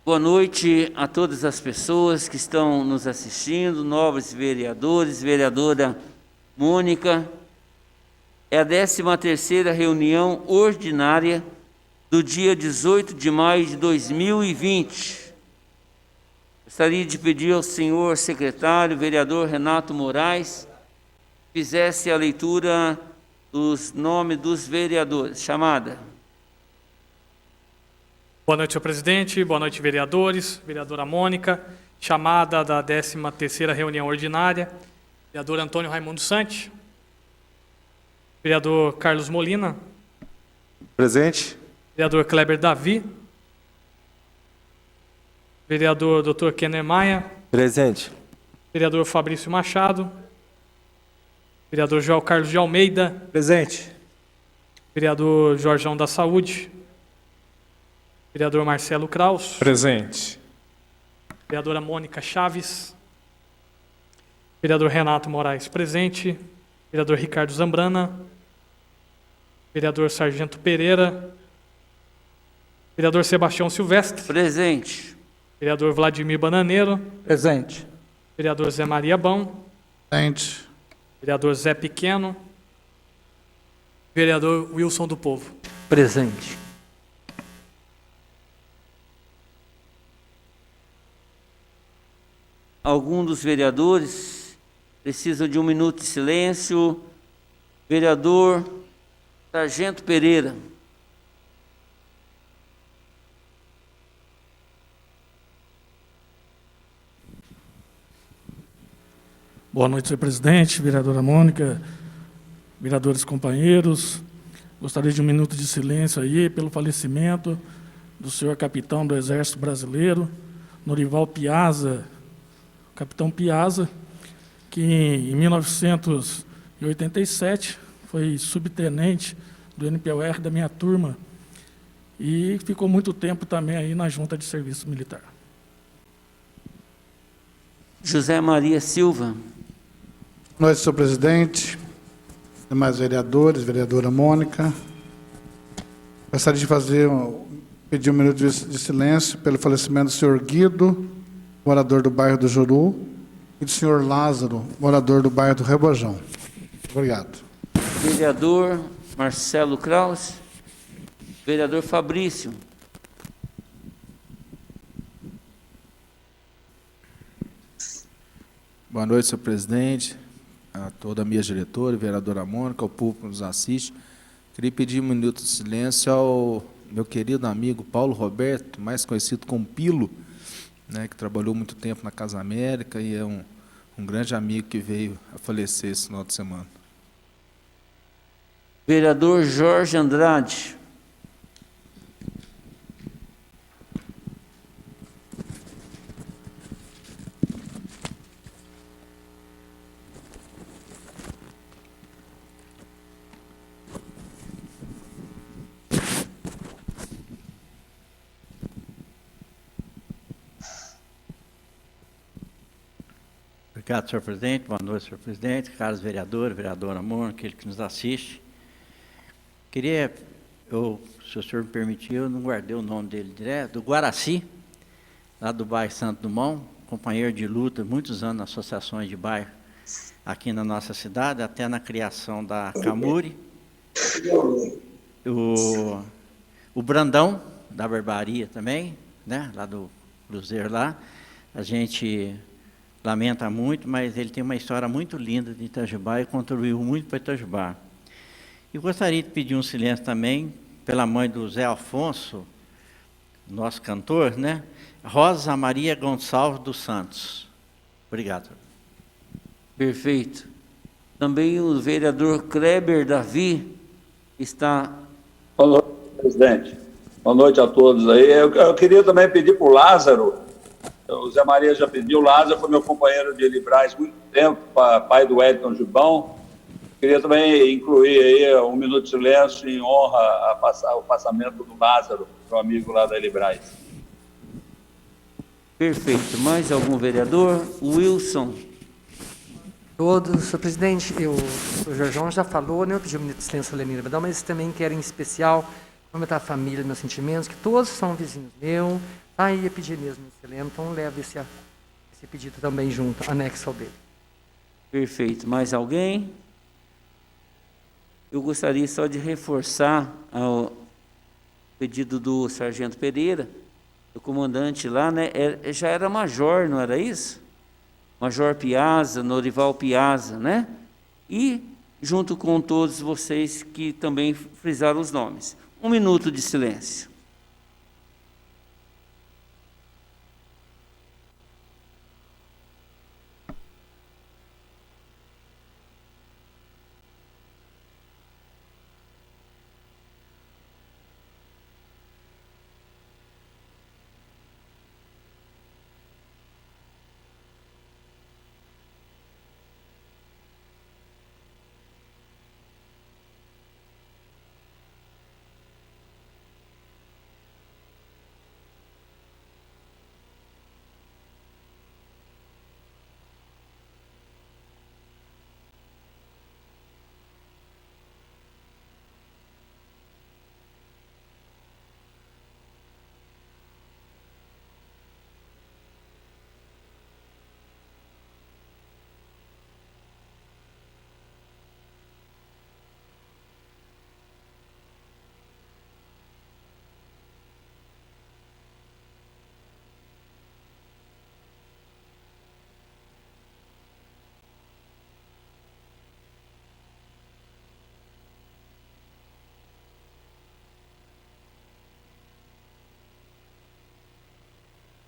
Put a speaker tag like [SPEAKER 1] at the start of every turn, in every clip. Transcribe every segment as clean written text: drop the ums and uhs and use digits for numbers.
[SPEAKER 1] Boa noite a todas as pessoas que estão nos assistindo, novos vereadores, vereadora Mônica. É a 13ª reunião ordinária do dia 18 de maio de 2020. Gostaria de pedir ao senhor secretário, vereador Renato Moraes, que fizesse a leitura dos nomes dos vereadores. Chamada.
[SPEAKER 2] Boa noite, senhor presidente. Boa noite, vereadores. Vereadora Mônica. Chamada da 13ª reunião ordinária. Vereador Antônio Raimundo Santi. Vereador Carlos Molina.
[SPEAKER 3] Presente.
[SPEAKER 2] Vereador Kleber Davi. Vereador Dr. Kenner Maia.
[SPEAKER 3] Presente.
[SPEAKER 2] Vereador Fabrício Machado. Vereador João Carlos de Almeida.
[SPEAKER 3] Presente.
[SPEAKER 2] Vereador Jorjão da Saúde. Vereador Marcelo Kraus.
[SPEAKER 3] Presente.
[SPEAKER 2] Vereadora Mônica Chaves. Vereador Renato Moraes, presente. Vereador Ricardo Zambrana. Vereador Sargento Pereira. Vereador Sebastião Silvestre.
[SPEAKER 1] Presente.
[SPEAKER 2] Vereador Vladimir Bananeiro.
[SPEAKER 3] Presente.
[SPEAKER 2] Vereador Zé Maria Bão.
[SPEAKER 3] Presente.
[SPEAKER 2] Vereador Zé Pequeno. Vereador Wilson do Povo.
[SPEAKER 3] Presente.
[SPEAKER 1] Algum dos vereadores precisa de 1 minuto de silêncio. Vereador Sargento Pereira.
[SPEAKER 4] Boa noite, senhor presidente, vereadora Mônica, vereadores companheiros. Gostaria de 1 minuto de silêncio aí pelo falecimento do senhor capitão do Exército Brasileiro, Norival Piazza, capitão Piazza, que em 1987 foi subtenente do NPOR da minha turma e ficou muito tempo também aí na Junta de Serviço Militar.
[SPEAKER 1] José Maria Silva.
[SPEAKER 5] Boa noite, senhor presidente, demais vereadores, vereadora Mônica. Gostaria de pedir 1 minuto de silêncio pelo falecimento do senhor Guido, morador do bairro do Juru, e do senhor Lázaro, morador do bairro do Rebojão. Obrigado.
[SPEAKER 1] Vereador Marcelo Kraus. Vereador Fabrício.
[SPEAKER 6] Boa noite, senhor presidente, a toda a minha diretora, vereadora Mônica, ao público que nos assiste. Queria pedir 1 minuto de silêncio ao meu querido amigo Paulo Roberto, mais conhecido como Pilo, né, que trabalhou muito tempo na Casa América e é um grande amigo que veio a falecer esse final de semana.
[SPEAKER 1] Vereador Jorge Andrade.
[SPEAKER 7] Obrigado, senhor presidente. Boa noite, senhor presidente, caros vereadores, vereadora Mônica, aquele que nos assiste. Queria, se o senhor me permitir, eu não guardei o nome dele direto, do Guaraci, lá do bairro Santo Dumont, companheiro de luta, muitos anos nas associações de bairro aqui na nossa cidade, até na criação da Camuri. O Brandão, da Barbaria também, né, lá do Cruzeiro lá. A gente lamenta muito, mas ele tem uma história muito linda de Itajubá e contribuiu muito para Itajubá. E gostaria de pedir um silêncio também pela mãe do Zé Afonso, nosso cantor, né? Rosa Maria Gonçalves dos Santos. Obrigado.
[SPEAKER 1] Perfeito. Também o vereador Kleber Davi está...
[SPEAKER 8] Boa noite, presidente. Boa noite a todos aí. Eu queria também pedir para o Lázaro. O Zé Maria já pediu, o Lázaro foi meu companheiro de Librais há muito tempo, pai do Wellington Gibão. Queria também incluir aí 1 minuto de silêncio em honra ao passamento do Lázaro, meu amigo lá da Librais.
[SPEAKER 1] Perfeito. Mais algum vereador? Wilson.
[SPEAKER 9] Todos, senhor presidente, o Jorjão já falou, né? Eu pedi 1 minuto de silêncio ao Lemir Badão, mas também quero em especial cumprimentar a família, meus sentimentos, que todos são vizinhos meus. Aí ia pedir mesmo, excelente, então leva esse pedido também junto, anexo ao dele.
[SPEAKER 1] Perfeito. Mais alguém? Eu gostaria só de reforçar o pedido do Sargento Pereira, o comandante lá, né? Já era major, não era isso? Major Piazza, Norival Piazza, né? E junto com todos vocês que também frisaram os nomes. 1 minuto de silêncio.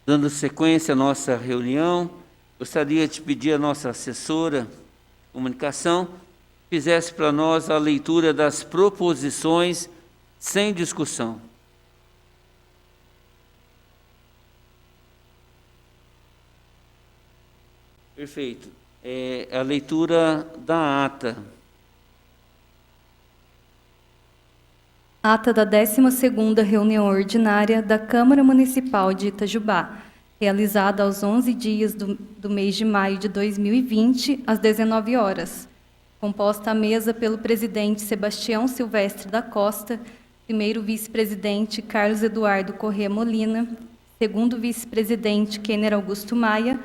[SPEAKER 1] Dando sequência à nossa reunião, gostaria de pedir à nossa assessora de comunicação que fizesse para nós a leitura das proposições sem discussão. Perfeito. A leitura da ata.
[SPEAKER 10] Ata da 12ª reunião ordinária da Câmara Municipal de Itajubá, realizada aos 11 dias do mês de maio de 2020, às 19 horas. Composta à mesa pelo presidente Sebastião Silvestre da Costa, primeiro vice-presidente Carlos Eduardo Corrêa Molina, segundo vice-presidente Kenner Augusto Maia,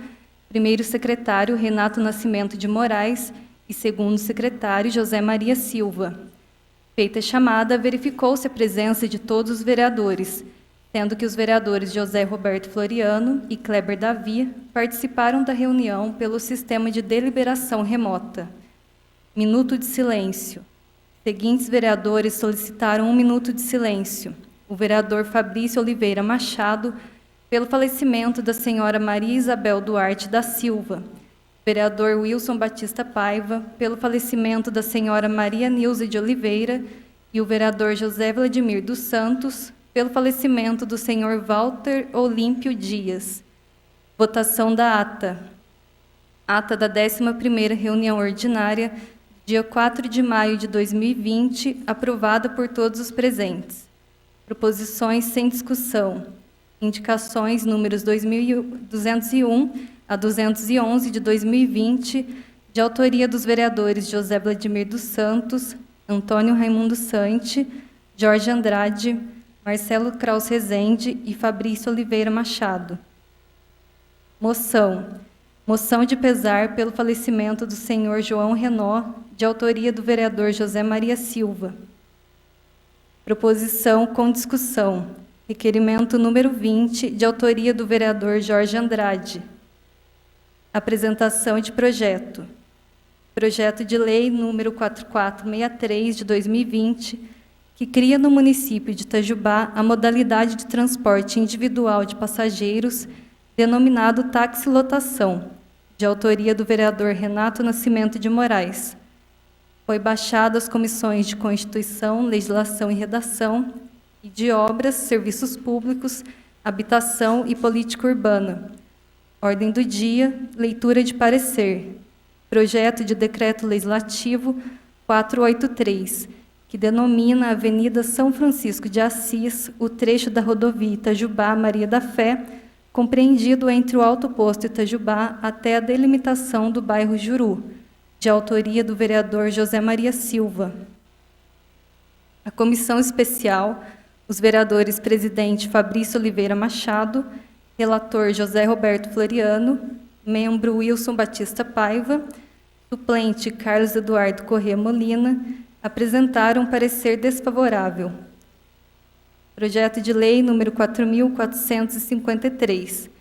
[SPEAKER 10] primeiro secretário Renato Nascimento de Moraes e segundo secretário José Maria Silva. Feita a chamada, verificou-se a presença de todos os vereadores, sendo que os vereadores José Roberto Floriano e Kleber Davi participaram da reunião pelo sistema de deliberação remota. Minuto de silêncio. Seguintes vereadores solicitaram 1 minuto de silêncio. O vereador Fabrício Oliveira Machado, pelo falecimento da senhora Maria Isabel Duarte da Silva. Vereador Wilson Batista Paiva, pelo falecimento da senhora Maria Nilza de Oliveira, e o vereador José Vladimir dos Santos, pelo falecimento do senhor Walter Olímpio Dias. Votação da ata. Ata da 11ª reunião ordinária, dia 4 de maio de 2020, aprovada por todos os presentes. Proposições sem discussão. Indicações números 2201 a 211 de 2020, de autoria dos vereadores José Vladimir dos Santos, Antônio Raimundo Sante, Jorge Andrade, Marcelo Kraus Rezende e Fabrício Oliveira Machado. Moção. Moção de pesar pelo falecimento do senhor João Renó, de autoria do vereador José Maria Silva. Proposição com discussão. Requerimento número 20, de autoria do vereador Jorge Andrade. Apresentação de projeto. Projeto de lei número 4463 de 2020, que cria no município de Itajubá a modalidade de transporte individual de passageiros, denominado taxilotação, de autoria do vereador Renato Nascimento de Moraes. Foi baixado às comissões de Constituição, Legislação e Redação, e de Obras, Serviços Públicos, Habitação e Política Urbana. Ordem do dia, leitura de parecer. Projeto de Decreto Legislativo 483, que denomina a Avenida São Francisco de Assis, o trecho da rodovia Itajubá-Maria da Fé, compreendido entre o Alto Posto Itajubá até a delimitação do bairro Juru, de autoria do vereador José Maria Silva. A Comissão Especial, os vereadores presidente Fabrício Oliveira Machado, relator José Roberto Floriano, membro Wilson Batista Paiva, suplente Carlos Eduardo Corrêa Molina, apresentaram parecer desfavorável. Projeto de lei número 4.453.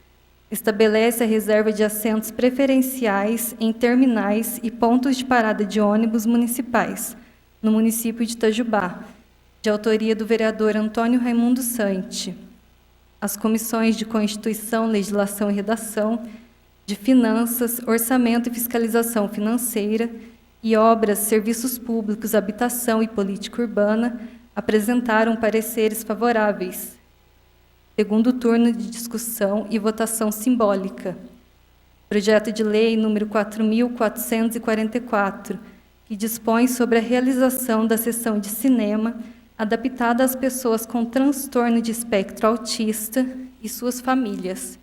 [SPEAKER 10] Estabelece a reserva de assentos preferenciais em terminais e pontos de parada de ônibus municipais, no município de Itajubá, de autoria do vereador Antônio Raimundo Santi. As comissões de Constituição, Legislação e Redação, de Finanças, Orçamento e Fiscalização Financeira e Obras, Serviços Públicos, Habitação e Política Urbana apresentaram pareceres favoráveis. Segundo turno de discussão e votação simbólica. Projeto de lei número 4.444, que dispõe sobre a realização da sessão de cinema adaptada às pessoas com transtorno de espectro autista e suas famílias,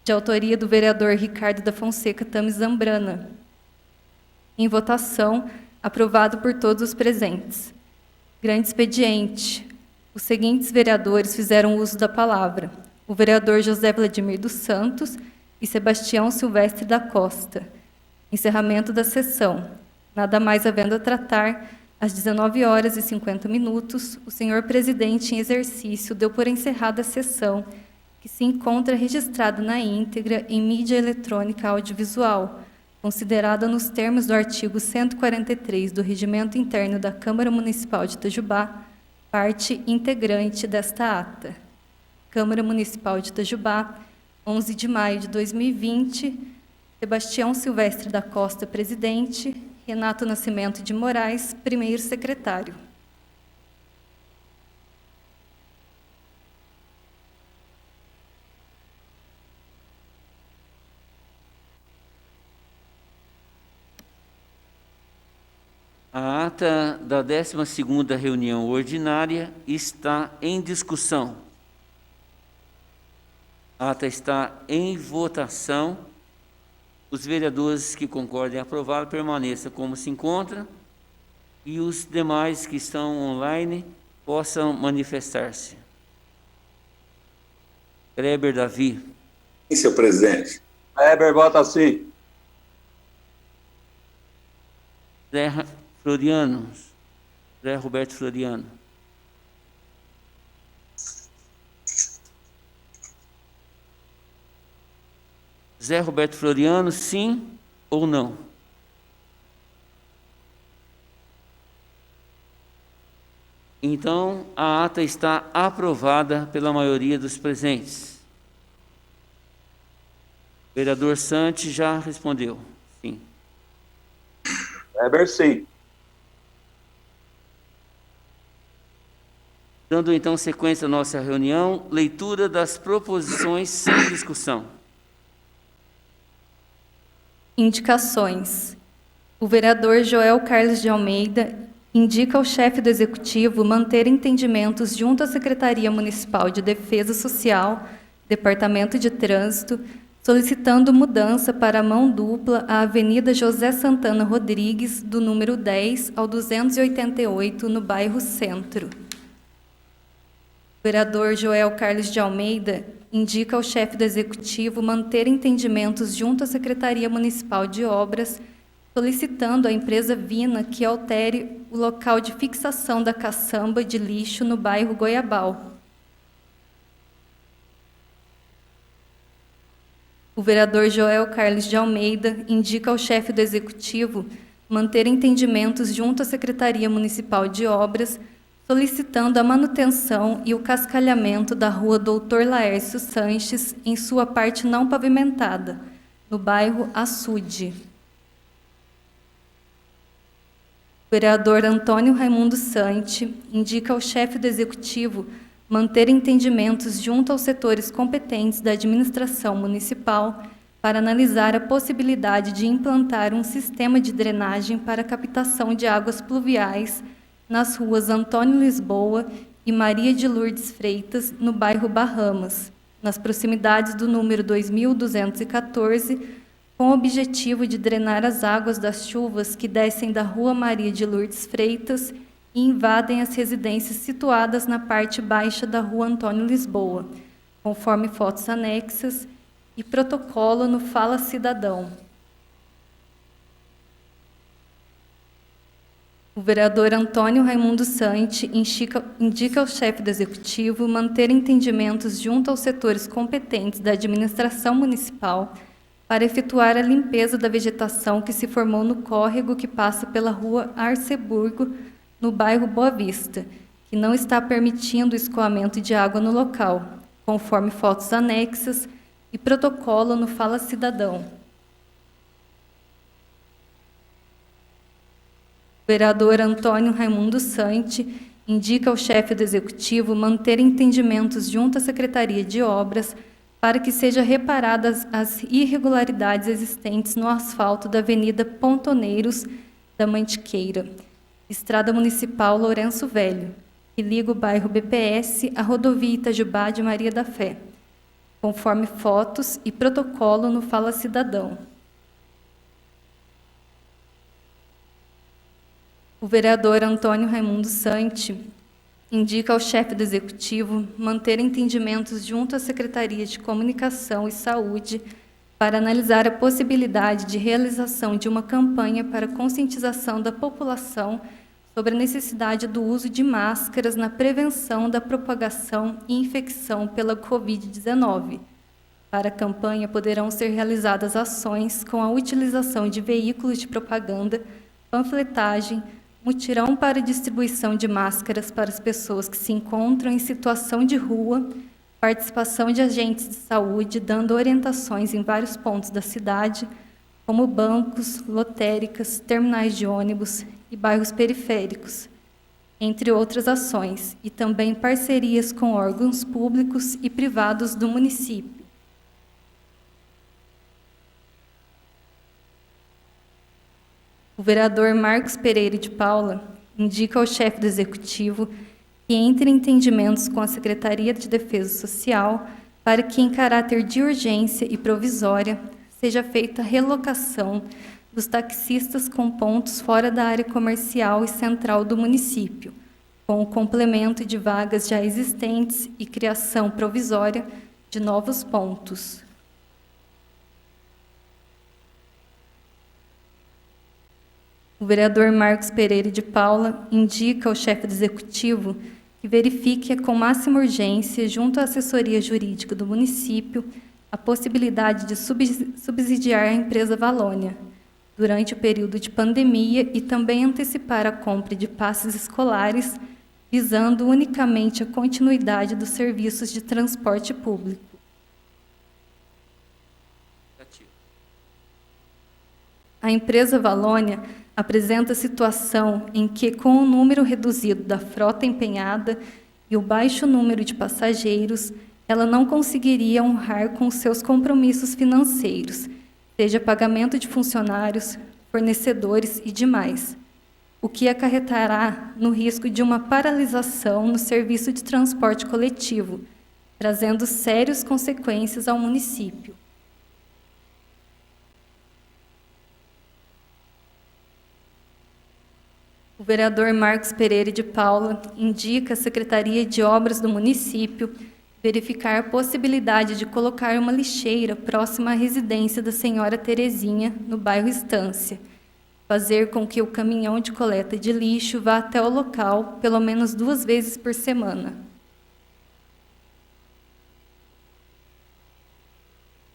[SPEAKER 10] de autoria do vereador Ricardo da Fonseca Tami Zambrana. Em votação, aprovado por todos os presentes. Grande expediente. Os seguintes vereadores fizeram uso da palavra: o vereador José Vladimir dos Santos e Sebastião Silvestre da Costa. Encerramento da sessão. Nada mais havendo a tratar, às 19h50, o senhor presidente em exercício deu por encerrada a sessão, que se encontra registrada na íntegra em mídia eletrônica audiovisual, considerada nos termos do artigo 143 do Regimento Interno da Câmara Municipal de Itajubá, parte integrante desta ata. Câmara Municipal de Itajubá, 11 de maio de 2020, Sebastião Silvestre da Costa, presidente, Renato Nascimento de Moraes, primeiro secretário.
[SPEAKER 1] A ata da 12ª reunião ordinária está em discussão. A ata está em votação. Os vereadores que concordem em aprová-la permaneçam como se encontra e os demais que estão online possam manifestar-se. Kleber Davi.
[SPEAKER 8] Sim, senhor presidente. Kleber, vota sim.
[SPEAKER 1] Zé Floriano. Zé Roberto Floriano. Zé Roberto Floriano, sim ou não? Então, a ata está aprovada pela maioria dos presentes. O vereador Santi já respondeu, sim.
[SPEAKER 8] Kleber, sim.
[SPEAKER 1] Dando então sequência à nossa reunião, leitura das proposições sem discussão.
[SPEAKER 10] Indicações. O vereador Joel Carlos de Almeida indica ao chefe do Executivo manter entendimentos junto à Secretaria Municipal de Defesa Social, Departamento de Trânsito, solicitando mudança para a mão dupla à Avenida José Santana Rodrigues, do número 10 ao 288, no bairro Centro. O vereador Joel Carlos de Almeida indica ao chefe do Executivo manter entendimentos junto à Secretaria Municipal de Obras, solicitando à empresa Vina que altere o local de fixação da caçamba de lixo no bairro Goiabal. O vereador Joel Carlos de Almeida indica ao chefe do Executivo manter entendimentos junto à Secretaria Municipal de Obras, solicitando a manutenção e o cascalhamento da rua Doutor Laércio Sanches em sua parte não pavimentada, no bairro Açude. O vereador Antônio Raimundo Santi indica ao chefe do Executivo manter entendimentos junto aos setores competentes da administração municipal para analisar a possibilidade de implantar um sistema de drenagem para captação de águas pluviais nas ruas Antônio Lisboa e Maria de Lourdes Freitas, no bairro Bahamas, nas proximidades do número 2214, com o objetivo de drenar as águas das chuvas que descem da rua Maria de Lourdes Freitas e invadem as residências situadas na parte baixa da Rua Antônio Lisboa, conforme fotos anexas e protocolo no Fala Cidadão. O vereador Antônio Raimundo Santi indica ao chefe do Executivo manter entendimentos junto aos setores competentes da administração municipal para efetuar a limpeza da vegetação que se formou no córrego que passa pela Rua Arceburgo, no bairro Boa Vista, que não está permitindo o escoamento de água no local, conforme fotos anexas e protocolo no Fala Cidadão. O vereador Antônio Raimundo Santi indica ao chefe do Executivo manter entendimentos junto à Secretaria de Obras para que sejam reparadas as irregularidades existentes no asfalto da Avenida Pontoneiros da Mantiqueira, Estrada Municipal Lourenço Velho, que liga o bairro BPS à rodovia Itajubá de Maria da Fé, conforme fotos e protocolo no Fala Cidadão. O vereador Antônio Raimundo Santi indica ao chefe do Executivo manter entendimentos junto à Secretaria de Comunicação e Saúde para analisar a possibilidade de realização de uma campanha para conscientização da população sobre a necessidade do uso de máscaras na prevenção da propagação e infecção pela Covid-19. Para a campanha, poderão ser realizadas ações com a utilização de veículos de propaganda, panfletagem, mutirão para distribuição de máscaras para as pessoas que se encontram em situação de rua, participação de agentes de saúde dando orientações em vários pontos da cidade, como bancos, lotéricas, terminais de ônibus e bairros periféricos, entre outras ações, e também parcerias com órgãos públicos e privados do município. O vereador Marcos Pereira de Paula indica ao chefe do Executivo que entre em entendimentos com a Secretaria de Defesa Social para que, em caráter de urgência e provisória, seja feita a relocação dos taxistas com pontos fora da área comercial e central do município, com o complemento de vagas já existentes e criação provisória de novos pontos. O vereador Marcos Pereira de Paula indica ao chefe do Executivo que verifique com máxima urgência, junto à assessoria jurídica do município, a possibilidade de subsidiar a empresa Valônia durante o período de pandemia e também antecipar a compra de passes escolares, visando unicamente a continuidade dos serviços de transporte público. A empresa Valônia apresenta situação em que, com o número reduzido da frota empenhada e o baixo número de passageiros, ela não conseguiria honrar com seus compromissos financeiros, seja pagamento de funcionários, fornecedores e demais, o que acarretará no risco de uma paralisação no serviço de transporte coletivo, trazendo sérias consequências ao município. O vereador Marcos Pereira de Paula indica à Secretaria de Obras do município verificar a possibilidade de colocar uma lixeira próxima à residência da senhora Terezinha, no bairro Estância, fazer com que o caminhão de coleta de lixo vá até o local pelo menos 2 vezes por semana.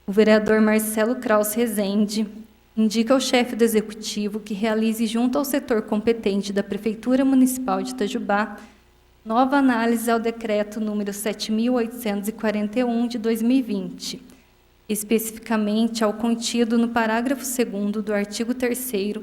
[SPEAKER 10] O vereador Marcelo Kraus Rezende indica ao chefe do Executivo que realize junto ao setor competente da Prefeitura Municipal de Itajubá nova análise ao decreto número 7.841 de 2020, especificamente ao contido no parágrafo 2º do artigo 3º,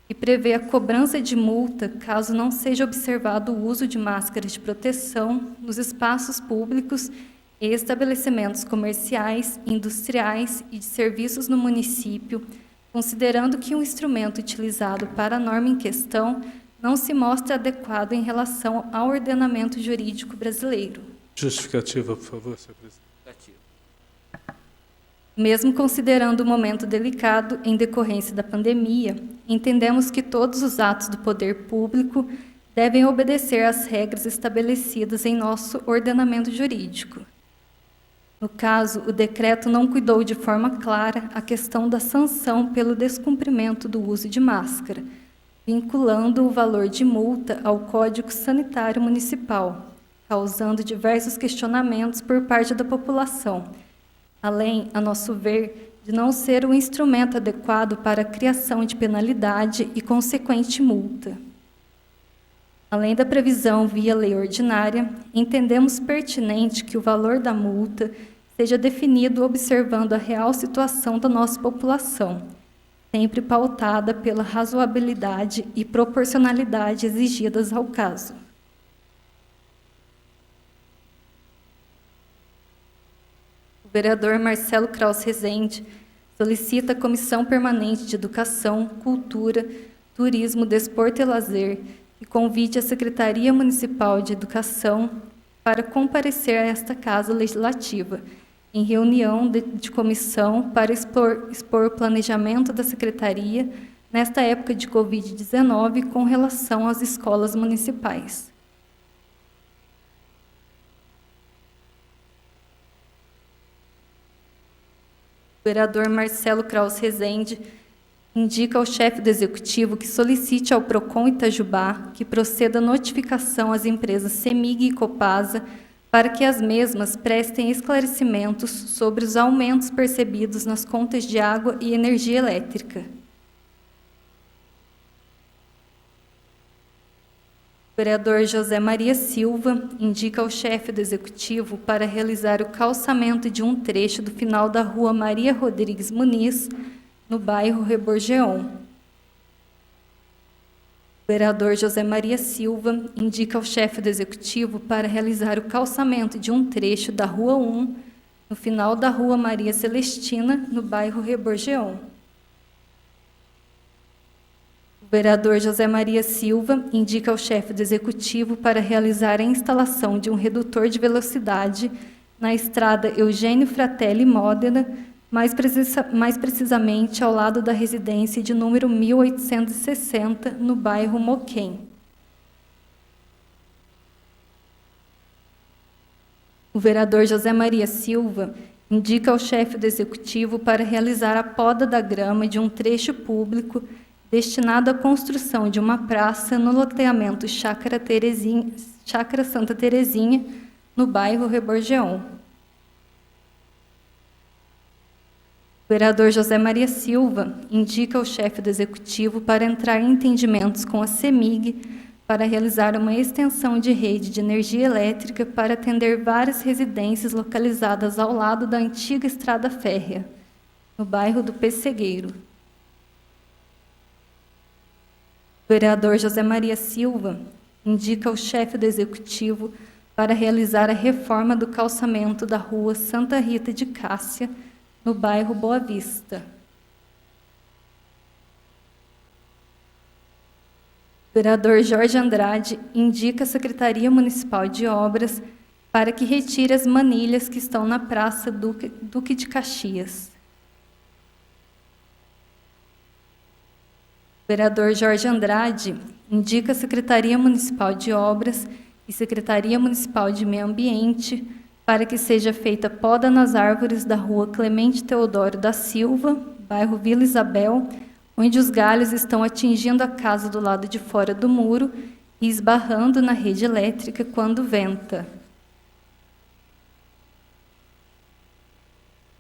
[SPEAKER 10] que prevê a cobrança de multa caso não seja observado o uso de máscaras de proteção nos espaços públicos e estabelecimentos comerciais, industriais e de serviços no município, considerando que o instrumento utilizado para a norma em questão não se mostra adequado em relação ao ordenamento jurídico brasileiro.
[SPEAKER 3] Justificativa, por favor, senhor presidente.
[SPEAKER 10] Mesmo considerando o momento delicado em decorrência da pandemia, entendemos que todos os atos do poder público devem obedecer às regras estabelecidas em nosso ordenamento jurídico. No caso, o decreto não cuidou de forma clara a questão da sanção pelo descumprimento do uso de máscara, vinculando o valor de multa ao Código Sanitário Municipal, causando diversos questionamentos por parte da população, além, a nosso ver, de não ser o instrumento adequado para a criação de penalidade e consequente multa. Além da previsão via lei ordinária, entendemos pertinente que o valor da multa seja definido observando a real situação da nossa população, sempre pautada pela razoabilidade e proporcionalidade exigidas ao caso. O vereador Marcelo Kraus Rezende solicita à Comissão Permanente de Educação, Cultura, Turismo, Desporto e Lazer que convide a Secretaria Municipal de Educação para comparecer a esta Casa Legislativa, em reunião de comissão para expor o planejamento da Secretaria nesta época de Covid-19 com relação às escolas municipais. O vereador Marcelo Kraus Rezende indica ao chefe do Executivo que solicite ao PROCON Itajubá que proceda a notificação às empresas CEMIG e Copasa para que as mesmas prestem esclarecimentos sobre os aumentos percebidos nas contas de água e energia elétrica. O vereador José Maria Silva indica ao chefe do Executivo para realizar o calçamento de um trecho do final da rua Maria Rodrigues Muniz, no bairro Reborgeon. O vereador José Maria Silva indica ao chefe do Executivo para realizar o calçamento de um trecho da Rua 1, no final da Rua Maria Celestina, no bairro Reborgeon. O vereador José Maria Silva indica ao chefe do Executivo para realizar a instalação de um redutor de velocidade na estrada Eugênio Fratelli Módena, mais precisamente ao lado da residência de número 1860, no bairro Moquém. O vereador José Maria Silva indica ao chefe do Executivo para realizar a poda da grama de um trecho público destinado à construção de uma praça no loteamento Chácara Santa Terezinha, no bairro Reborgeon. O vereador José Maria Silva indica ao chefe do Executivo para entrar em entendimentos com a CEMIG para realizar uma extensão de rede de energia elétrica para atender várias residências localizadas ao lado da antiga estrada férrea, no bairro do Pessegueiro. O vereador José Maria Silva indica ao chefe do Executivo para realizar a reforma do calçamento da rua Santa Rita de Cássia, no bairro Boa Vista. O vereador Jorge Andrade indica a Secretaria Municipal de Obras para que retire as manilhas que estão na Praça Duque de Caxias. O vereador Jorge Andrade indica a Secretaria Municipal de Obras e Secretaria Municipal de Meio Ambiente para que seja feita poda nas árvores da rua Clemente Teodoro da Silva, bairro Vila Isabel, onde os galhos estão atingindo a casa do lado de fora do muro e esbarrando na rede elétrica quando venta.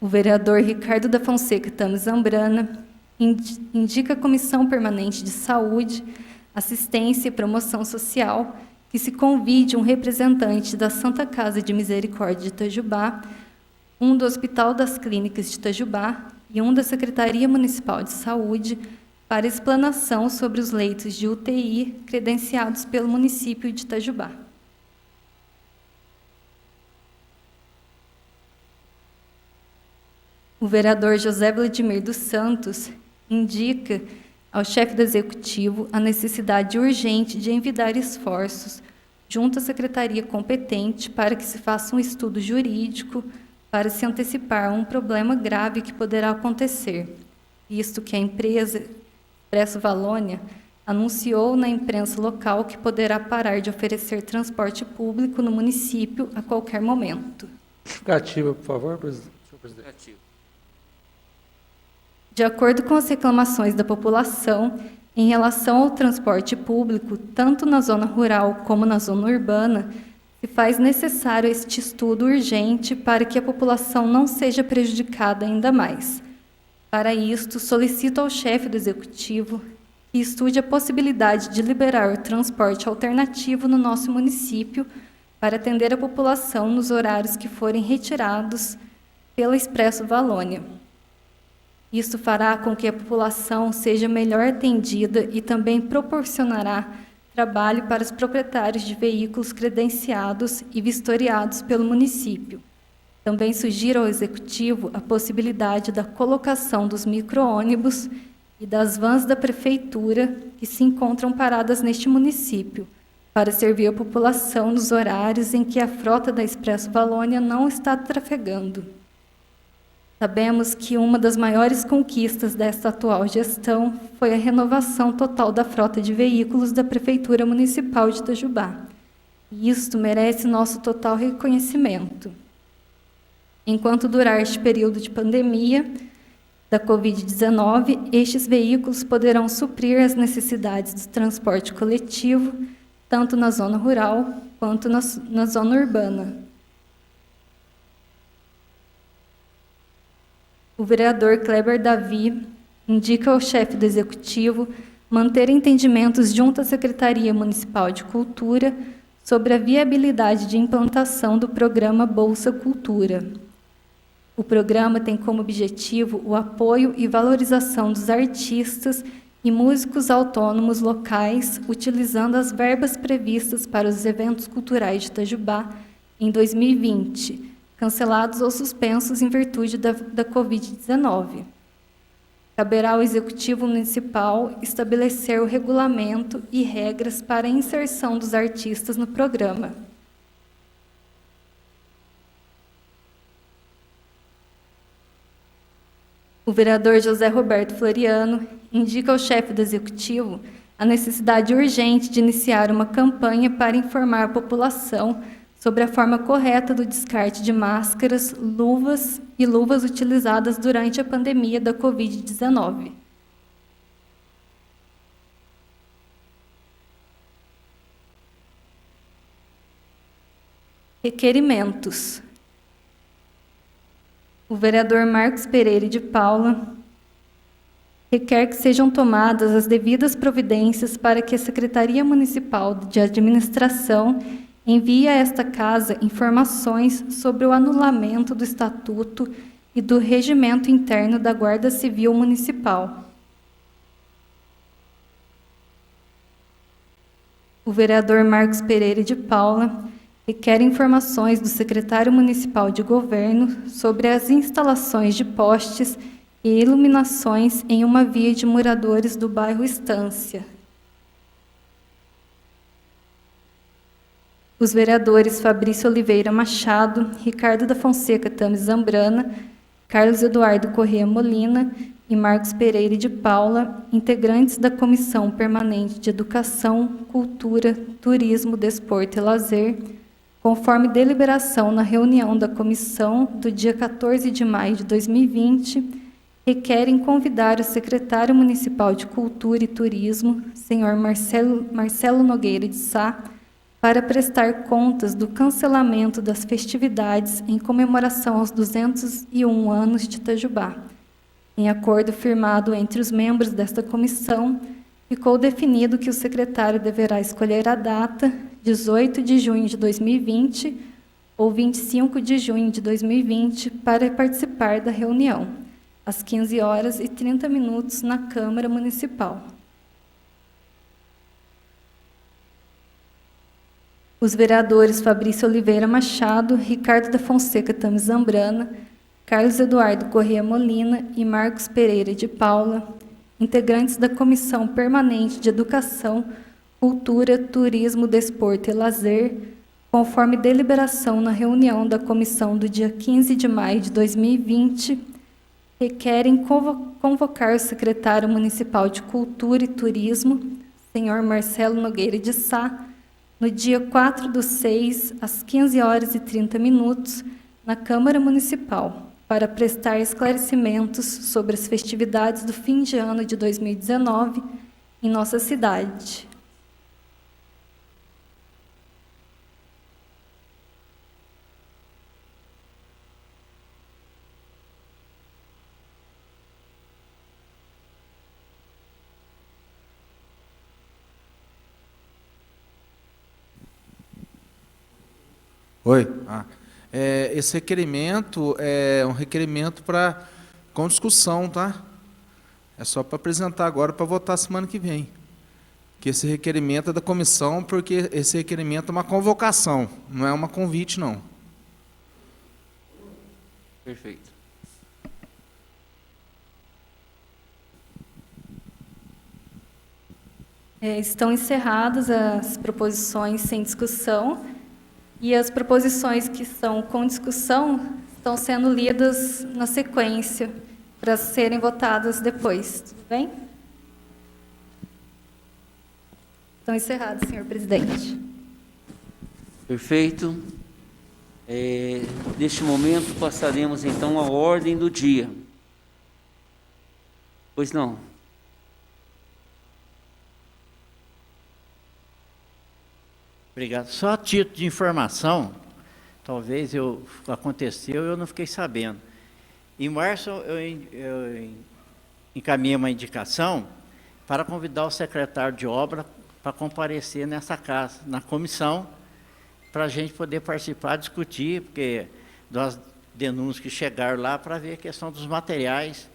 [SPEAKER 10] O vereador Ricardo da Fonseca Tami Zambrana indica a Comissão Permanente de Saúde, Assistência e Promoção Social que se convide um representante da Santa Casa de Misericórdia de Itajubá, um do Hospital das Clínicas de Itajubá e um da Secretaria Municipal de Saúde para explanação sobre os leitos de UTI credenciados pelo município de Itajubá. O vereador José Vladimir dos Santos indica ao chefe do Executivo a necessidade urgente de envidar esforços junto à secretaria competente para que se faça um estudo jurídico para se antecipar a um problema grave que poderá acontecer, visto que a empresa Expresso Valônia anunciou na imprensa local que poderá parar de oferecer transporte público no município a qualquer momento.
[SPEAKER 3] Justificativa, por favor, senhor presidente.
[SPEAKER 10] De acordo com as reclamações da população, em relação ao transporte público, tanto na zona rural como na zona urbana, se faz necessário este estudo urgente para que a população não seja prejudicada ainda mais. Para isto, solicito ao chefe do Executivo que estude a possibilidade de liberar o transporte alternativo no nosso município para atender a população nos horários que forem retirados pela Expresso Valônia. Isso fará com que a população seja melhor atendida e também proporcionará trabalho para os proprietários de veículos credenciados e vistoriados pelo município. Também sugiro ao Executivo a possibilidade da colocação dos micro-ônibus e das vans da Prefeitura que se encontram paradas neste município, para servir a população nos horários em que a frota da Expresso Valônia não está trafegando. Sabemos que uma das maiores conquistas desta atual gestão foi a renovação total da frota de veículos da Prefeitura Municipal de Itajubá. E isto merece nosso total reconhecimento. Enquanto durar este período de pandemia da Covid-19, estes veículos poderão suprir as necessidades do transporte coletivo, tanto na zona rural quanto na zona urbana. O vereador Kleber Davi indica ao chefe do Executivo manter entendimentos junto à Secretaria Municipal de Cultura sobre a viabilidade de implantação do programa Bolsa Cultura. O programa tem como objetivo o apoio e valorização dos artistas e músicos autônomos locais, utilizando as verbas previstas para os eventos culturais de Itajubá em 2020, cancelados ou suspensos em virtude da Covid-19. Caberá ao Executivo Municipal estabelecer o regulamento e regras para a inserção dos artistas no programa. O vereador José Roberto Floriano indica ao chefe do Executivo a necessidade urgente de iniciar uma campanha para informar a população sobre a forma correta do descarte de máscaras, luvas e luvas utilizadas durante a pandemia da Covid-19. Requerimentos. O vereador Marcos Pereira de Paula requer que sejam tomadas as devidas providências para que a Secretaria Municipal de Administração envie a esta Casa informações sobre o anulamento do Estatuto e do Regimento Interno da Guarda Civil Municipal. O vereador Marcos Pereira de Paula requer informações do secretário municipal de governo sobre as instalações de postes e iluminações em uma via de moradores do bairro Estância. Os vereadores Fabrício Oliveira Machado, Ricardo da Fonseca Tami Zambrana, Carlos Eduardo Corrêa Molina e Marcos Pereira de Paula, integrantes da Comissão Permanente de Educação, Cultura, Turismo, Desporto e Lazer, conforme deliberação na reunião da comissão do dia 14 de maio de 2020, requerem convidar o secretário municipal de Cultura e Turismo, senhor Marcelo Nogueira de Sá, para prestar contas do cancelamento das festividades em comemoração aos 201 anos de Itajubá. Em acordo firmado entre os membros desta comissão, ficou definido que o secretário deverá escolher a data, 18 de junho de 2020 ou 25 de junho de 2020, para participar da reunião, às 15h30, na Câmara Municipal. Os vereadores Fabrício Oliveira Machado, Ricardo da Fonseca Tami Zambrana, Carlos Eduardo Corrêa Molina e Marcos Pereira de Paula, integrantes da Comissão Permanente de Educação, Cultura, Turismo, Desporto e Lazer, conforme deliberação na reunião da comissão do dia 15 de maio de 2020, requerem convocar o secretário municipal de Cultura e Turismo, senhor Marcelo Nogueira de Sá, no dia 4/6, às 15h30, na Câmara Municipal, para prestar esclarecimentos sobre as festividades do fim de ano de 2019 em nossa cidade.
[SPEAKER 6] Oi. Esse requerimento é um requerimento com discussão, tá? É só para apresentar agora para votar semana que vem. Que esse requerimento é da comissão, porque esse requerimento é uma convocação, não é uma convite, não.
[SPEAKER 1] Perfeito.
[SPEAKER 10] Estão encerradas as proposições sem discussão e as proposições que são com discussão estão sendo lidas na sequência para serem votadas depois. Tudo bem? Estão encerradas, senhor presidente.
[SPEAKER 1] Perfeito. Neste momento, passaremos então à ordem do dia. Pois não.
[SPEAKER 7] Obrigado. Só a título de informação, talvez aconteceu e eu não fiquei sabendo. Em março, eu encaminhei uma indicação para convidar o secretário de obra para comparecer nessa casa, na comissão, para a gente poder participar, discutir, porque das denúncias que chegaram lá, para ver a questão dos materiais,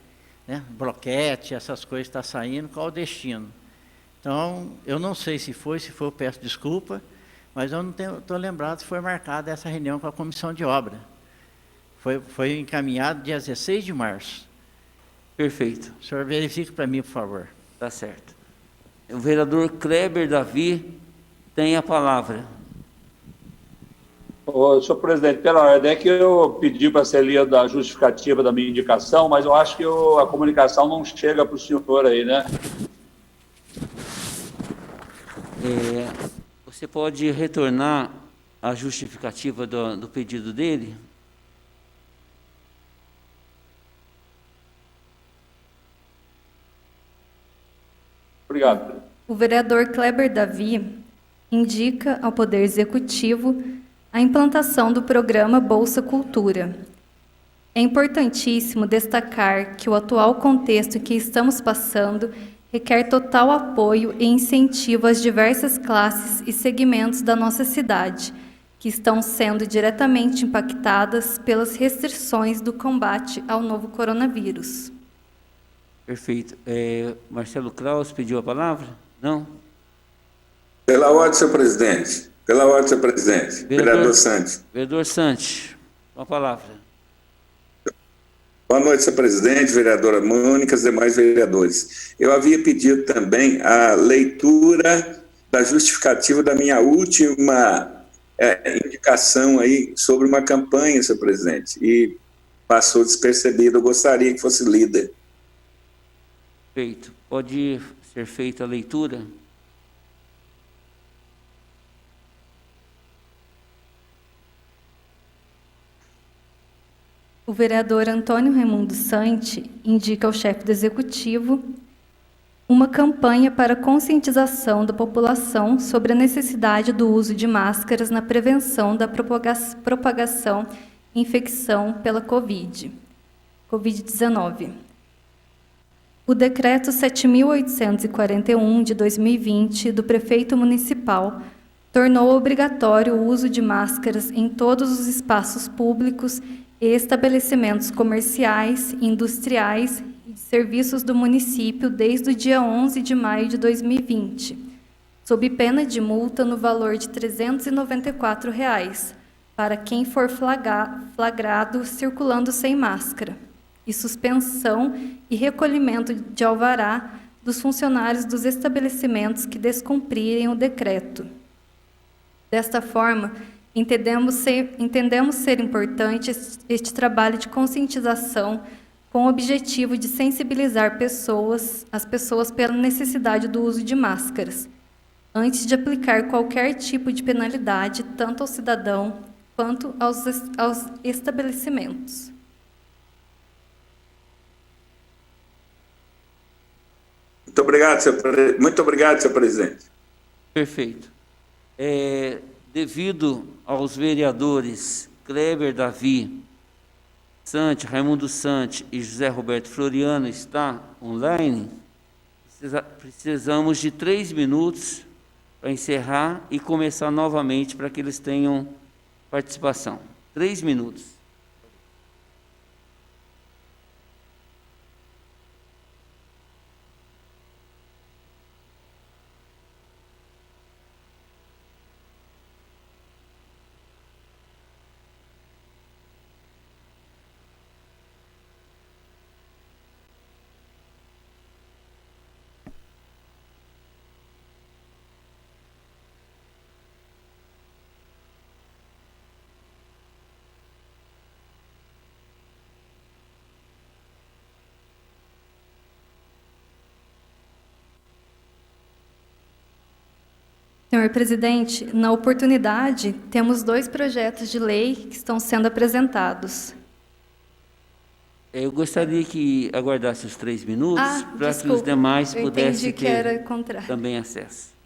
[SPEAKER 7] né, bloquete, essas coisas que estão saindo, qual o destino. Então, eu não sei se foi, eu peço desculpa, mas eu não estou lembrado se foi marcada essa reunião com a comissão de obra. Foi encaminhado dia 16 de março.
[SPEAKER 1] Perfeito.
[SPEAKER 7] O senhor verifique para mim, por favor.
[SPEAKER 1] Tá certo. O vereador Kleber Davi tem a palavra.
[SPEAKER 8] Senhor presidente, pela ordem, é que eu pedi para ser lida a justificativa da minha indicação, mas eu acho que a comunicação não chega para o senhor aí, né?
[SPEAKER 1] Você pode retornar a justificativa do pedido dele?
[SPEAKER 8] Obrigado.
[SPEAKER 10] O vereador Kleber Davi indica ao Poder Executivo a implantação do programa Bolsa Cultura. É importantíssimo destacar que o atual contexto em que estamos passando requer total apoio e incentivo às diversas classes e segmentos da nossa cidade, que estão sendo diretamente impactadas pelas restrições do combate ao novo coronavírus.
[SPEAKER 1] Perfeito. Marcelo Kraus pediu a palavra? Não?
[SPEAKER 11] Pela ordem, senhor presidente. Pela ordem, senhor presidente. Vereador Santos.
[SPEAKER 1] Vereador Santos, com a palavra.
[SPEAKER 11] Boa noite, senhor presidente, vereadora Mônica, os demais vereadores. Eu havia pedido também a leitura da justificativa da minha última indicação aí sobre uma campanha, senhor presidente, e passou despercebido. Eu gostaria que fosse lida.
[SPEAKER 1] Feito. Pode ser feita a leitura?
[SPEAKER 10] O vereador Antônio Raimundo Santi indica ao chefe do Executivo uma campanha para conscientização da população sobre a necessidade do uso de máscaras na prevenção da propagação e infecção pela Covid-19. O Decreto 7.841, de 2020, do Prefeito Municipal, tornou obrigatório o uso de máscaras em todos os espaços públicos e estabelecimentos comerciais, industriais e de serviços do município desde o dia 11 de maio de 2020, sob pena de multa no valor de R$ 394 para quem for flagrado circulando sem máscara, e suspensão e recolhimento de alvará dos funcionários dos estabelecimentos que descumprirem o decreto. Desta forma, entendemos ser importante este trabalho de conscientização com o objetivo de sensibilizar as pessoas pela necessidade do uso de máscaras, antes de aplicar qualquer tipo de penalidade, tanto ao cidadão quanto aos estabelecimentos.
[SPEAKER 11] Muito obrigado, senhor presidente.
[SPEAKER 1] Perfeito. Devido aos vereadores Kleber Davi, Sante, Raimundo Sante e José Roberto Floriano estar online, precisamos de 3 minutos para encerrar e começar novamente para que eles tenham participação. 3 minutos.
[SPEAKER 10] Senhor presidente, na oportunidade, temos 2 projetos de lei que estão sendo apresentados.
[SPEAKER 1] Eu gostaria que aguardasse os 3 minutos para que os demais
[SPEAKER 10] eu
[SPEAKER 1] pudessem
[SPEAKER 10] entendi que era
[SPEAKER 1] ter
[SPEAKER 10] contrário.
[SPEAKER 1] também acesso.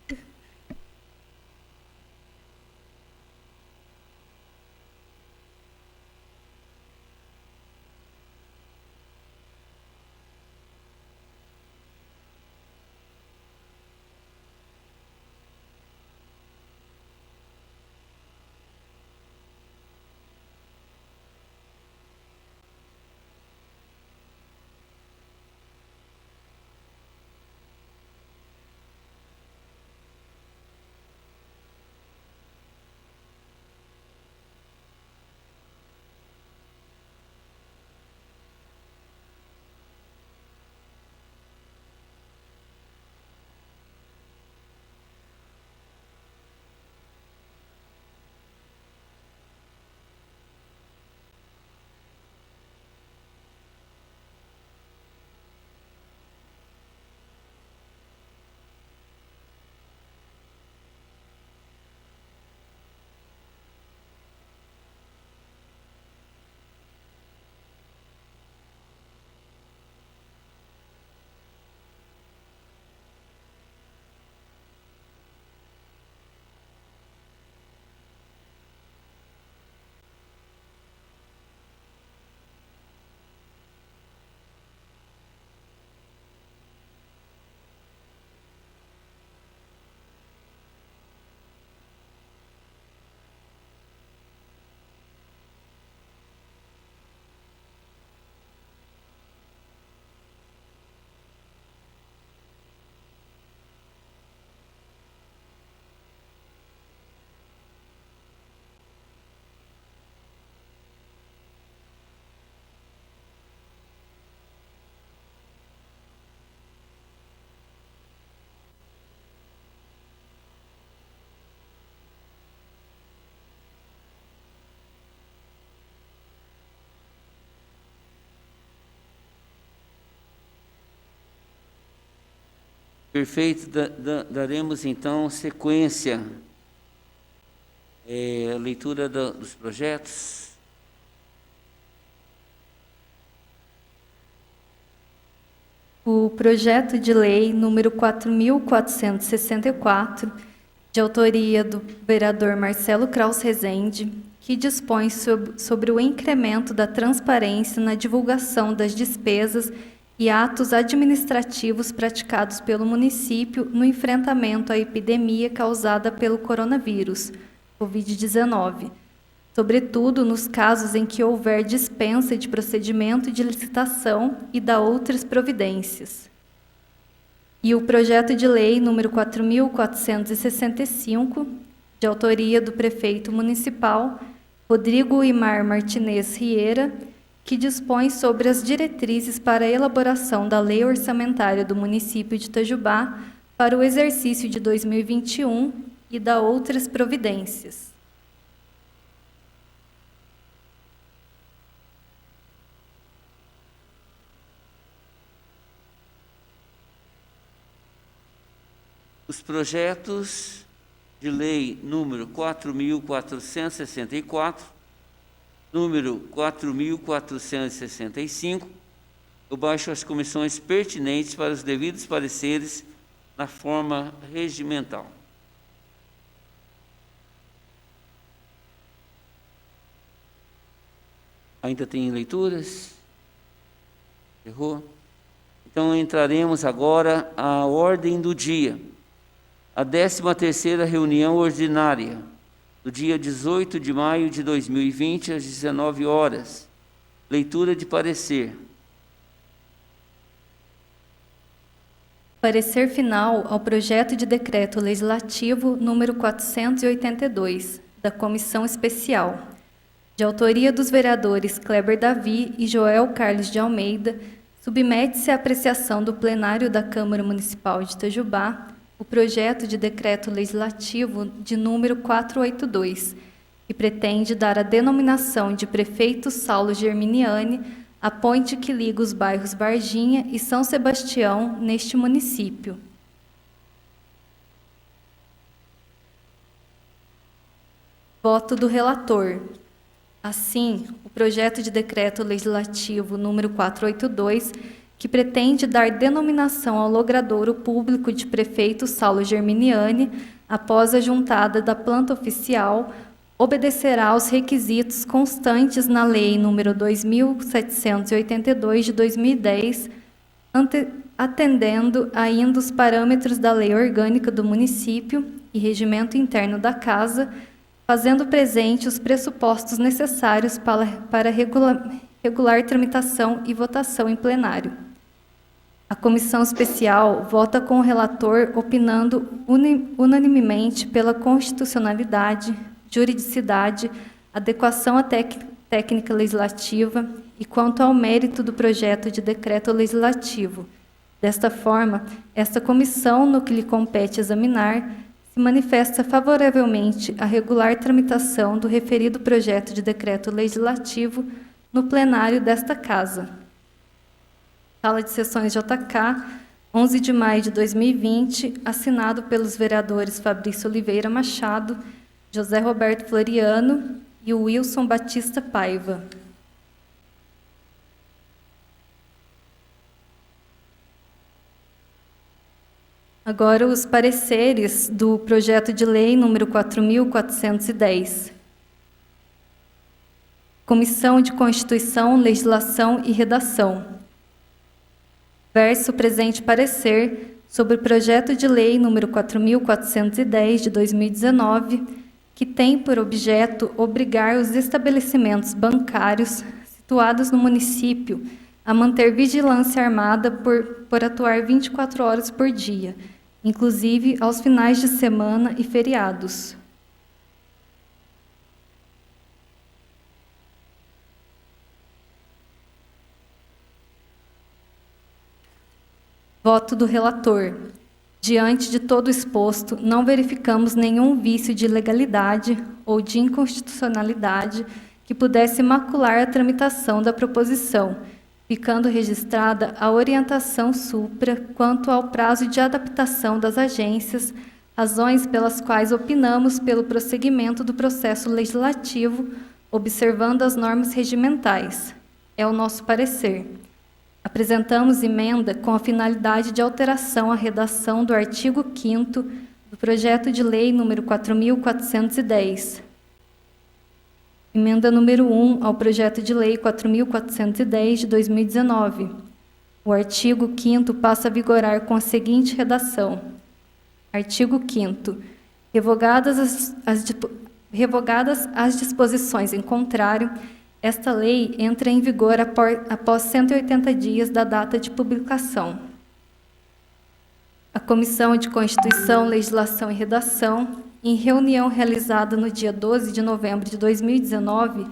[SPEAKER 1] Perfeito. Daremos, então, sequência à leitura dos projetos.
[SPEAKER 10] O projeto de lei número 4.464, de autoria do vereador Marcelo Kraus Rezende, que dispõe sobre o incremento da transparência na divulgação das despesas e atos administrativos praticados pelo município no enfrentamento à epidemia causada pelo coronavírus, Covid-19, sobretudo nos casos em que houver dispensa de procedimento de licitação e da outras providências. E o projeto de lei número 4.465, de autoria do prefeito municipal, Rodrigo Imar Martinez Rieira, que dispõe sobre as diretrizes para a elaboração da lei orçamentária do município de Itajubá para o exercício de 2021 e da outras providências.
[SPEAKER 1] os projetos de lei número 4.464, número 4.465, eu baixo as comissões pertinentes para os devidos pareceres na forma regimental. Ainda tem leituras? Errou? Então, entraremos agora à ordem do dia. A 13ª reunião ordinária, do dia 18 de maio de 2020, às 19 horas. Leitura de parecer.
[SPEAKER 10] Parecer final ao projeto de decreto legislativo número 482, da Comissão Especial, de autoria dos vereadores Kleber Davi e Joel Carlos de Almeida, submete-se à apreciação do plenário da Câmara Municipal de Itajubá o projeto de decreto legislativo de número 482, que pretende dar a denominação de Prefeito Saulo Germiniani à ponte que liga os bairros Varginha e São Sebastião neste município. Voto do relator. Assim, o projeto de decreto legislativo número 482, que pretende dar denominação ao logradouro público de Prefeito Saulo Germiniani, após a juntada da planta oficial, obedecerá aos requisitos constantes na Lei nº 2.782, de 2010, atendendo ainda os parâmetros da Lei Orgânica do Município e Regimento Interno da Casa, fazendo presente os pressupostos necessários para regular tramitação e votação em plenário. A comissão especial vota com o relator, opinando unanimemente pela constitucionalidade, juridicidade, adequação à técnica legislativa e quanto ao mérito do projeto de decreto legislativo. Desta forma, esta comissão, no que lhe compete examinar, se manifesta favoravelmente à regular tramitação do referido projeto de decreto legislativo no plenário desta Casa. Sala de Sessões JK, 11 de maio de 2020, assinado pelos vereadores Fabrício Oliveira Machado, José Roberto Floriano e Wilson Batista Paiva. Agora, os pareceres do projeto de lei número 4.410. Comissão de Constituição, Legislação e Redação. Verso o presente parecer sobre o projeto de lei número 4.410, de 2019, que tem por objeto obrigar os estabelecimentos bancários situados no município a manter vigilância armada por atuar 24 horas por dia, inclusive aos finais de semana e feriados. Voto do relator. Diante de todo exposto, não verificamos nenhum vício de ilegalidade ou de inconstitucionalidade que pudesse macular a tramitação da proposição, ficando registrada a orientação supra quanto ao prazo de adaptação das agências, razões pelas quais opinamos pelo prosseguimento do processo legislativo, observando as normas regimentais. É o nosso parecer. Apresentamos emenda com a finalidade de alteração à redação do artigo 5º do projeto de lei número 4.410. Emenda número 1 ao projeto de lei 4.410, de 2019. O artigo 5º passa a vigorar com a seguinte redação. Artigo 5º. Revogadas as disposições em contrário, esta lei entra em vigor após 180 dias da data de publicação. A Comissão de Constituição, Legislação e Redação, em reunião realizada no dia 12 de novembro de 2019,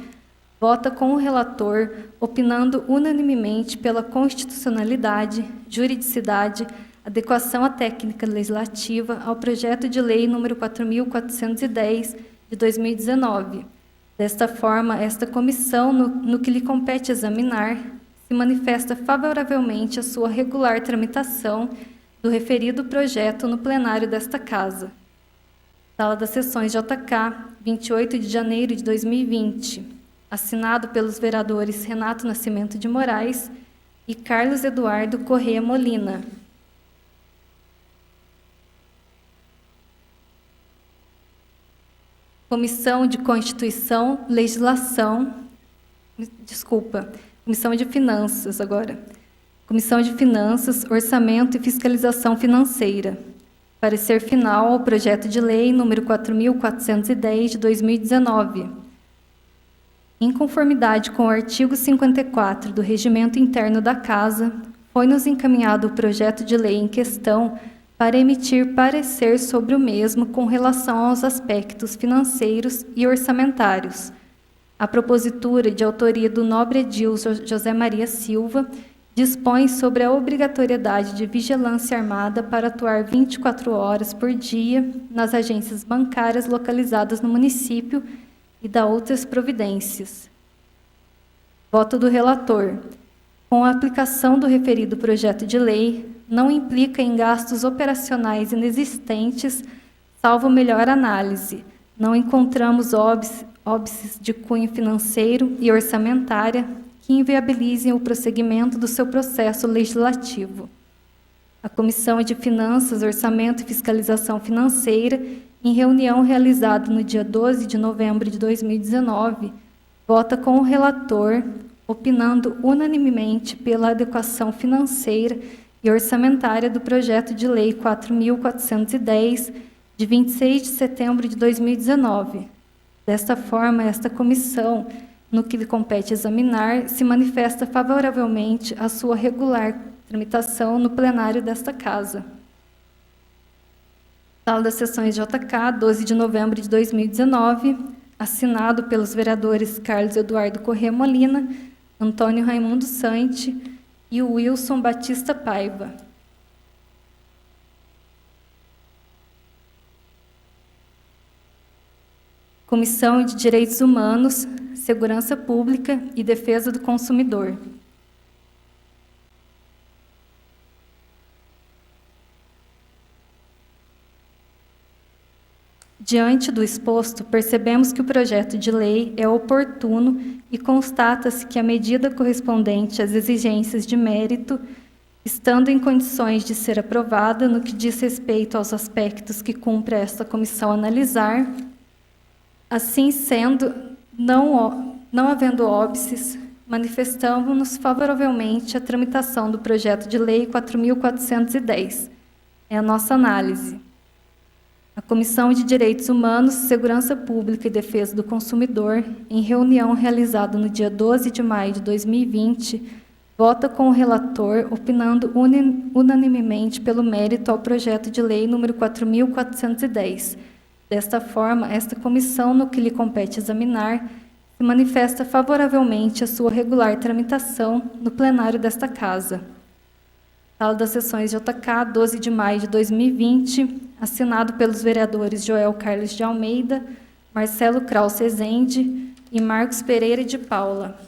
[SPEAKER 10] vota com o relator, opinando unanimemente pela constitucionalidade, juridicidade, adequação à técnica legislativa ao projeto de lei número 4.410, de 2019. Desta forma, esta comissão, no que lhe compete examinar, se manifesta favoravelmente à sua regular tramitação, do referido projeto no plenário desta Casa. Sala das Sessões JK, 28 de janeiro de 2020. Assinado pelos vereadores Renato Nascimento de Moraes e Carlos Eduardo Corrêa Molina. Comissão de Constituição, Comissão de Finanças agora. Comissão de Finanças, Orçamento e Fiscalização Financeira. Parecer final ao projeto de lei número 4.410 de 2019. Em conformidade com o artigo 54 do Regimento Interno da Casa, foi-nos encaminhado o projeto de lei em questão para emitir parecer sobre o mesmo com relação aos aspectos financeiros e orçamentários. A propositura, de autoria do nobre edil José Maria Silva, dispõe sobre a obrigatoriedade de vigilância armada para atuar 24 horas por dia nas agências bancárias localizadas no município e da outras providências. Voto do relator. Com a aplicação do referido projeto de lei, não implica em gastos operacionais inexistentes, salvo melhor análise. Não encontramos óbices de cunho financeiro e orçamentária que inviabilizem o prosseguimento do seu processo legislativo. A Comissão de Finanças, Orçamento e Fiscalização Financeira, em reunião realizada no dia 12 de novembro de 2019, vota com o relator, opinando unanimemente pela adequação financeira e orçamentária do projeto de lei 4.410, de 26 de setembro de 2019. Desta forma, esta comissão, no que lhe compete examinar, se manifesta favoravelmente à sua regular tramitação no plenário desta Casa. Sala das Sessões JK, 12 de novembro de 2019, assinado pelos vereadores Carlos Eduardo Corrêa Molina, Antônio Raimundo Sante e Wilson Batista Paiva. Comissão de Direitos Humanos, Segurança Pública e Defesa do Consumidor. Diante do exposto, percebemos que o projeto de lei é oportuno e constata-se que a medida correspondente às exigências de mérito, estando em condições de ser aprovada no que diz respeito aos aspectos que cumpre esta comissão analisar, assim sendo, não havendo óbices, manifestamos-nos favoravelmente à tramitação do projeto de lei 4.410. É a nossa análise. A Comissão de Direitos Humanos, Segurança Pública e Defesa do Consumidor, em reunião realizada no dia 12 de maio de 2020, vota com o relator, opinando unanimemente pelo mérito ao projeto de lei número 4.410. Desta forma, esta comissão, no que lhe compete examinar, se manifesta favoravelmente à sua regular tramitação no plenário desta Casa. Sala das Sessões JK, 12 de maio de 2020, assinado pelos vereadores Joel Carlos de Almeida, Marcelo Kraus Rezende e Marcos Pereira de Paula.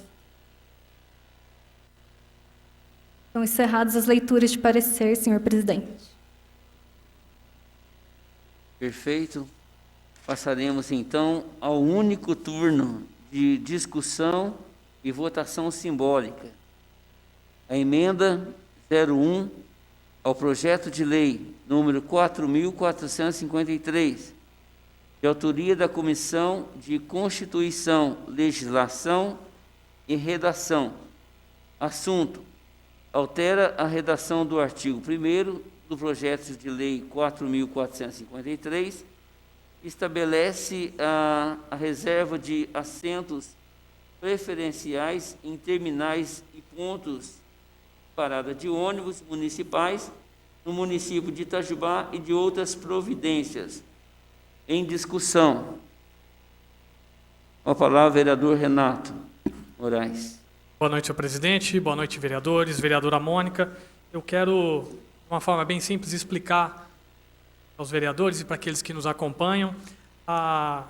[SPEAKER 10] Estão encerradas as leituras de parecer, senhor presidente.
[SPEAKER 1] Perfeito. Passaremos, então, ao único turno de discussão e votação simbólica. A emenda 01 ao projeto de lei número 4.453, de autoria da Comissão de Constituição, Legislação e Redação. Assunto: altera a redação do artigo 1º do projeto de lei 4.453, estabelece a reserva de assentos preferenciais em terminais e pontos de parada de ônibus municipais no município de Itajubá e de outras providências. Em discussão. Com a palavra, vereador Renato Moraes.
[SPEAKER 2] Boa noite, senhor presidente. Boa noite, vereadores. Vereadora Mônica. Eu quero, de uma forma bem simples, explicar aos vereadores e para aqueles que nos acompanham a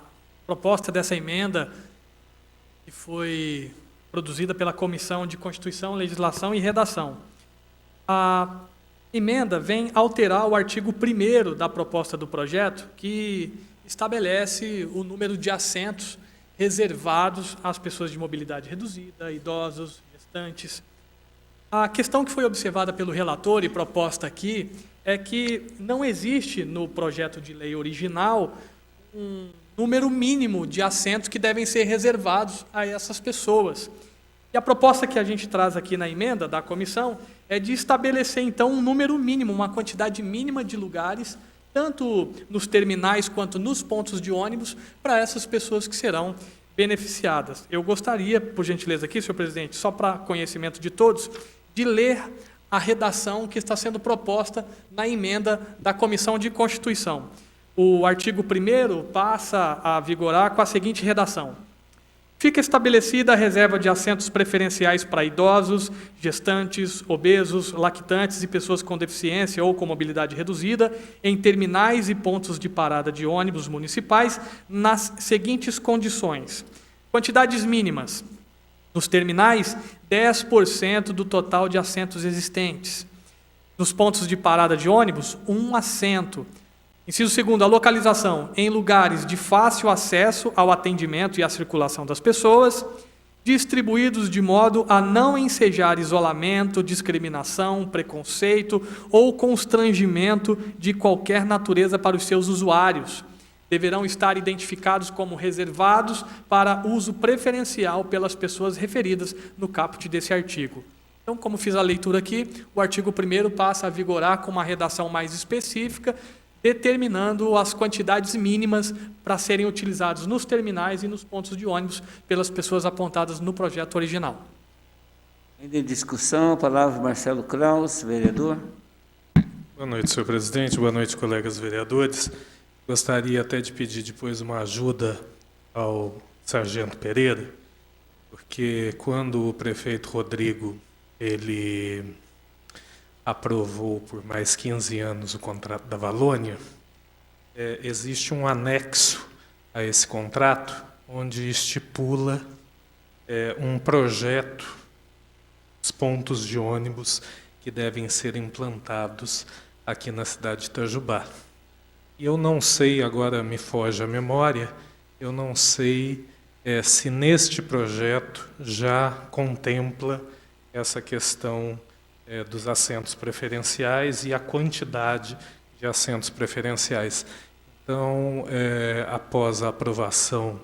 [SPEAKER 2] proposta dessa emenda que foi produzida pela Comissão de Constituição, Legislação e Redação. emenda vem alterar o artigo 1º da proposta do projeto, que estabelece o número de assentos reservados às pessoas de mobilidade reduzida, idosos, gestantes. A questão que foi observada pelo relator e proposta aqui é que não existe no projeto de lei original um número mínimo de assentos que devem ser reservados a essas pessoas. E a proposta que a gente traz aqui na emenda da comissão é de estabelecer, então, um número mínimo, uma quantidade mínima de lugares, tanto nos terminais quanto nos pontos de ônibus, para essas pessoas que serão beneficiadas. Eu gostaria, por gentileza aqui, senhor presidente, só para conhecimento de todos, de ler a redação que está sendo proposta na emenda da Comissão de Constituição. O artigo 1º passa a vigorar com a seguinte redação: fica estabelecida a reserva de assentos preferenciais para idosos, gestantes, obesos, lactantes e pessoas com deficiência ou com mobilidade reduzida em terminais e pontos de parada de ônibus municipais nas seguintes condições: quantidades mínimas. Nos terminais, 10% do total de assentos existentes. Nos pontos de parada de ônibus, 1 assento. Inciso 2º, a localização em lugares de fácil acesso ao atendimento e à circulação das pessoas, distribuídos de modo a não ensejar isolamento, discriminação, preconceito ou constrangimento de qualquer natureza para os seus usuários. Deverão estar identificados como reservados para uso preferencial pelas pessoas referidas no caput desse artigo. Então, como fiz a leitura aqui, o artigo 1º passa a vigorar com uma redação mais específica, determinando as quantidades mínimas para serem utilizados nos terminais e nos pontos de ônibus pelas pessoas apontadas no projeto original.
[SPEAKER 1] Ainda em discussão, a palavra Marcelo Kraus, vereador.
[SPEAKER 12] Boa noite, senhor presidente. Boa noite, colegas vereadores. Gostaria até de pedir depois uma ajuda ao sargento Pereira, porque quando o prefeito Rodrigo ele aprovou por mais 15 anos o contrato da Valônia, existe um anexo a esse contrato, onde estipula um projeto, os pontos de ônibus que devem ser implantados aqui na cidade de Itajubá. E eu não sei, agora me foge a memória, eu não sei se neste projeto já contempla essa questão dos assentos preferenciais e a quantidade de assentos preferenciais. Então, após a aprovação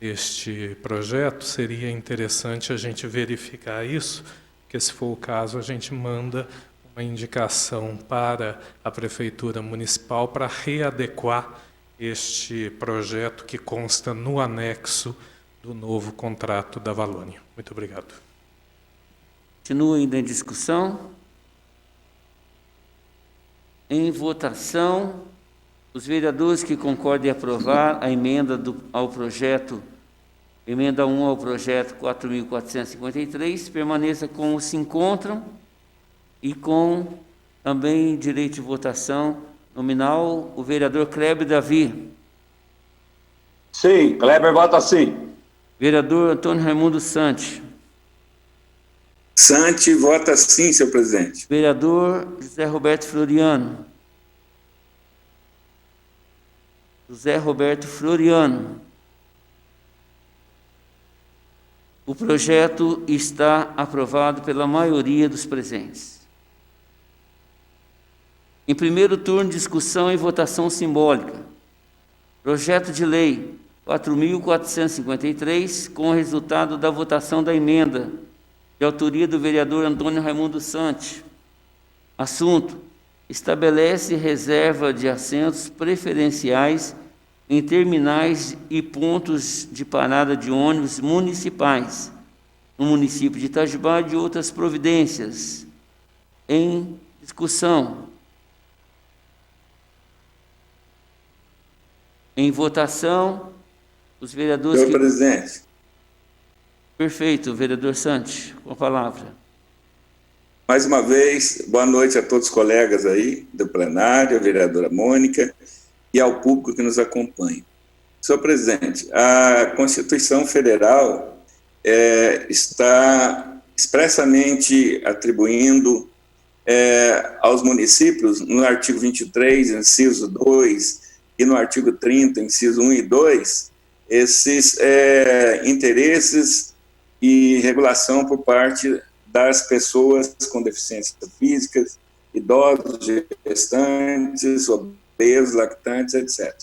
[SPEAKER 12] deste projeto, seria interessante a gente verificar isso, porque, se for o caso, a gente manda uma indicação para a Prefeitura Municipal para readequar este projeto que consta no anexo do novo contrato da Valônia. Muito obrigado.
[SPEAKER 1] Continua ainda em discussão. Em votação, os vereadores que concordem em aprovar a emenda ao projeto, emenda 1 ao projeto 4.453, permaneça como se encontram e com também direito de votação nominal, o vereador Kleber Davi.
[SPEAKER 8] Sim, Kleber vota sim.
[SPEAKER 1] Vereador Antônio Raimundo Santi.
[SPEAKER 11] Santi vota sim, senhor presidente.
[SPEAKER 1] Vereador José Roberto Floriano. José Roberto Floriano. O projeto está aprovado pela maioria dos presentes. Em primeiro turno, discussão e votação simbólica. Projeto de lei 4.453, com o resultado da votação da emenda, de autoria do vereador Antônio Raimundo Santi. Assunto: estabelece reserva de assentos preferenciais em terminais e pontos de parada de ônibus municipais, no município de Itajubá, e de outras providências. Em discussão. Em votação, os vereadores...
[SPEAKER 11] Senhor presidente.
[SPEAKER 1] Perfeito, vereador Santi, com a palavra.
[SPEAKER 11] Mais uma vez, boa noite a todos os colegas aí do plenário, a vereadora Mônica, e ao público que nos acompanha. Senhor presidente, a Constituição Federal está expressamente atribuindo aos municípios, no artigo 23, inciso 2, e no artigo 30, inciso 1 e 2, esses interesses e regulação por parte das pessoas com deficiências físicas, idosos, gestantes, obesos, lactantes, etc.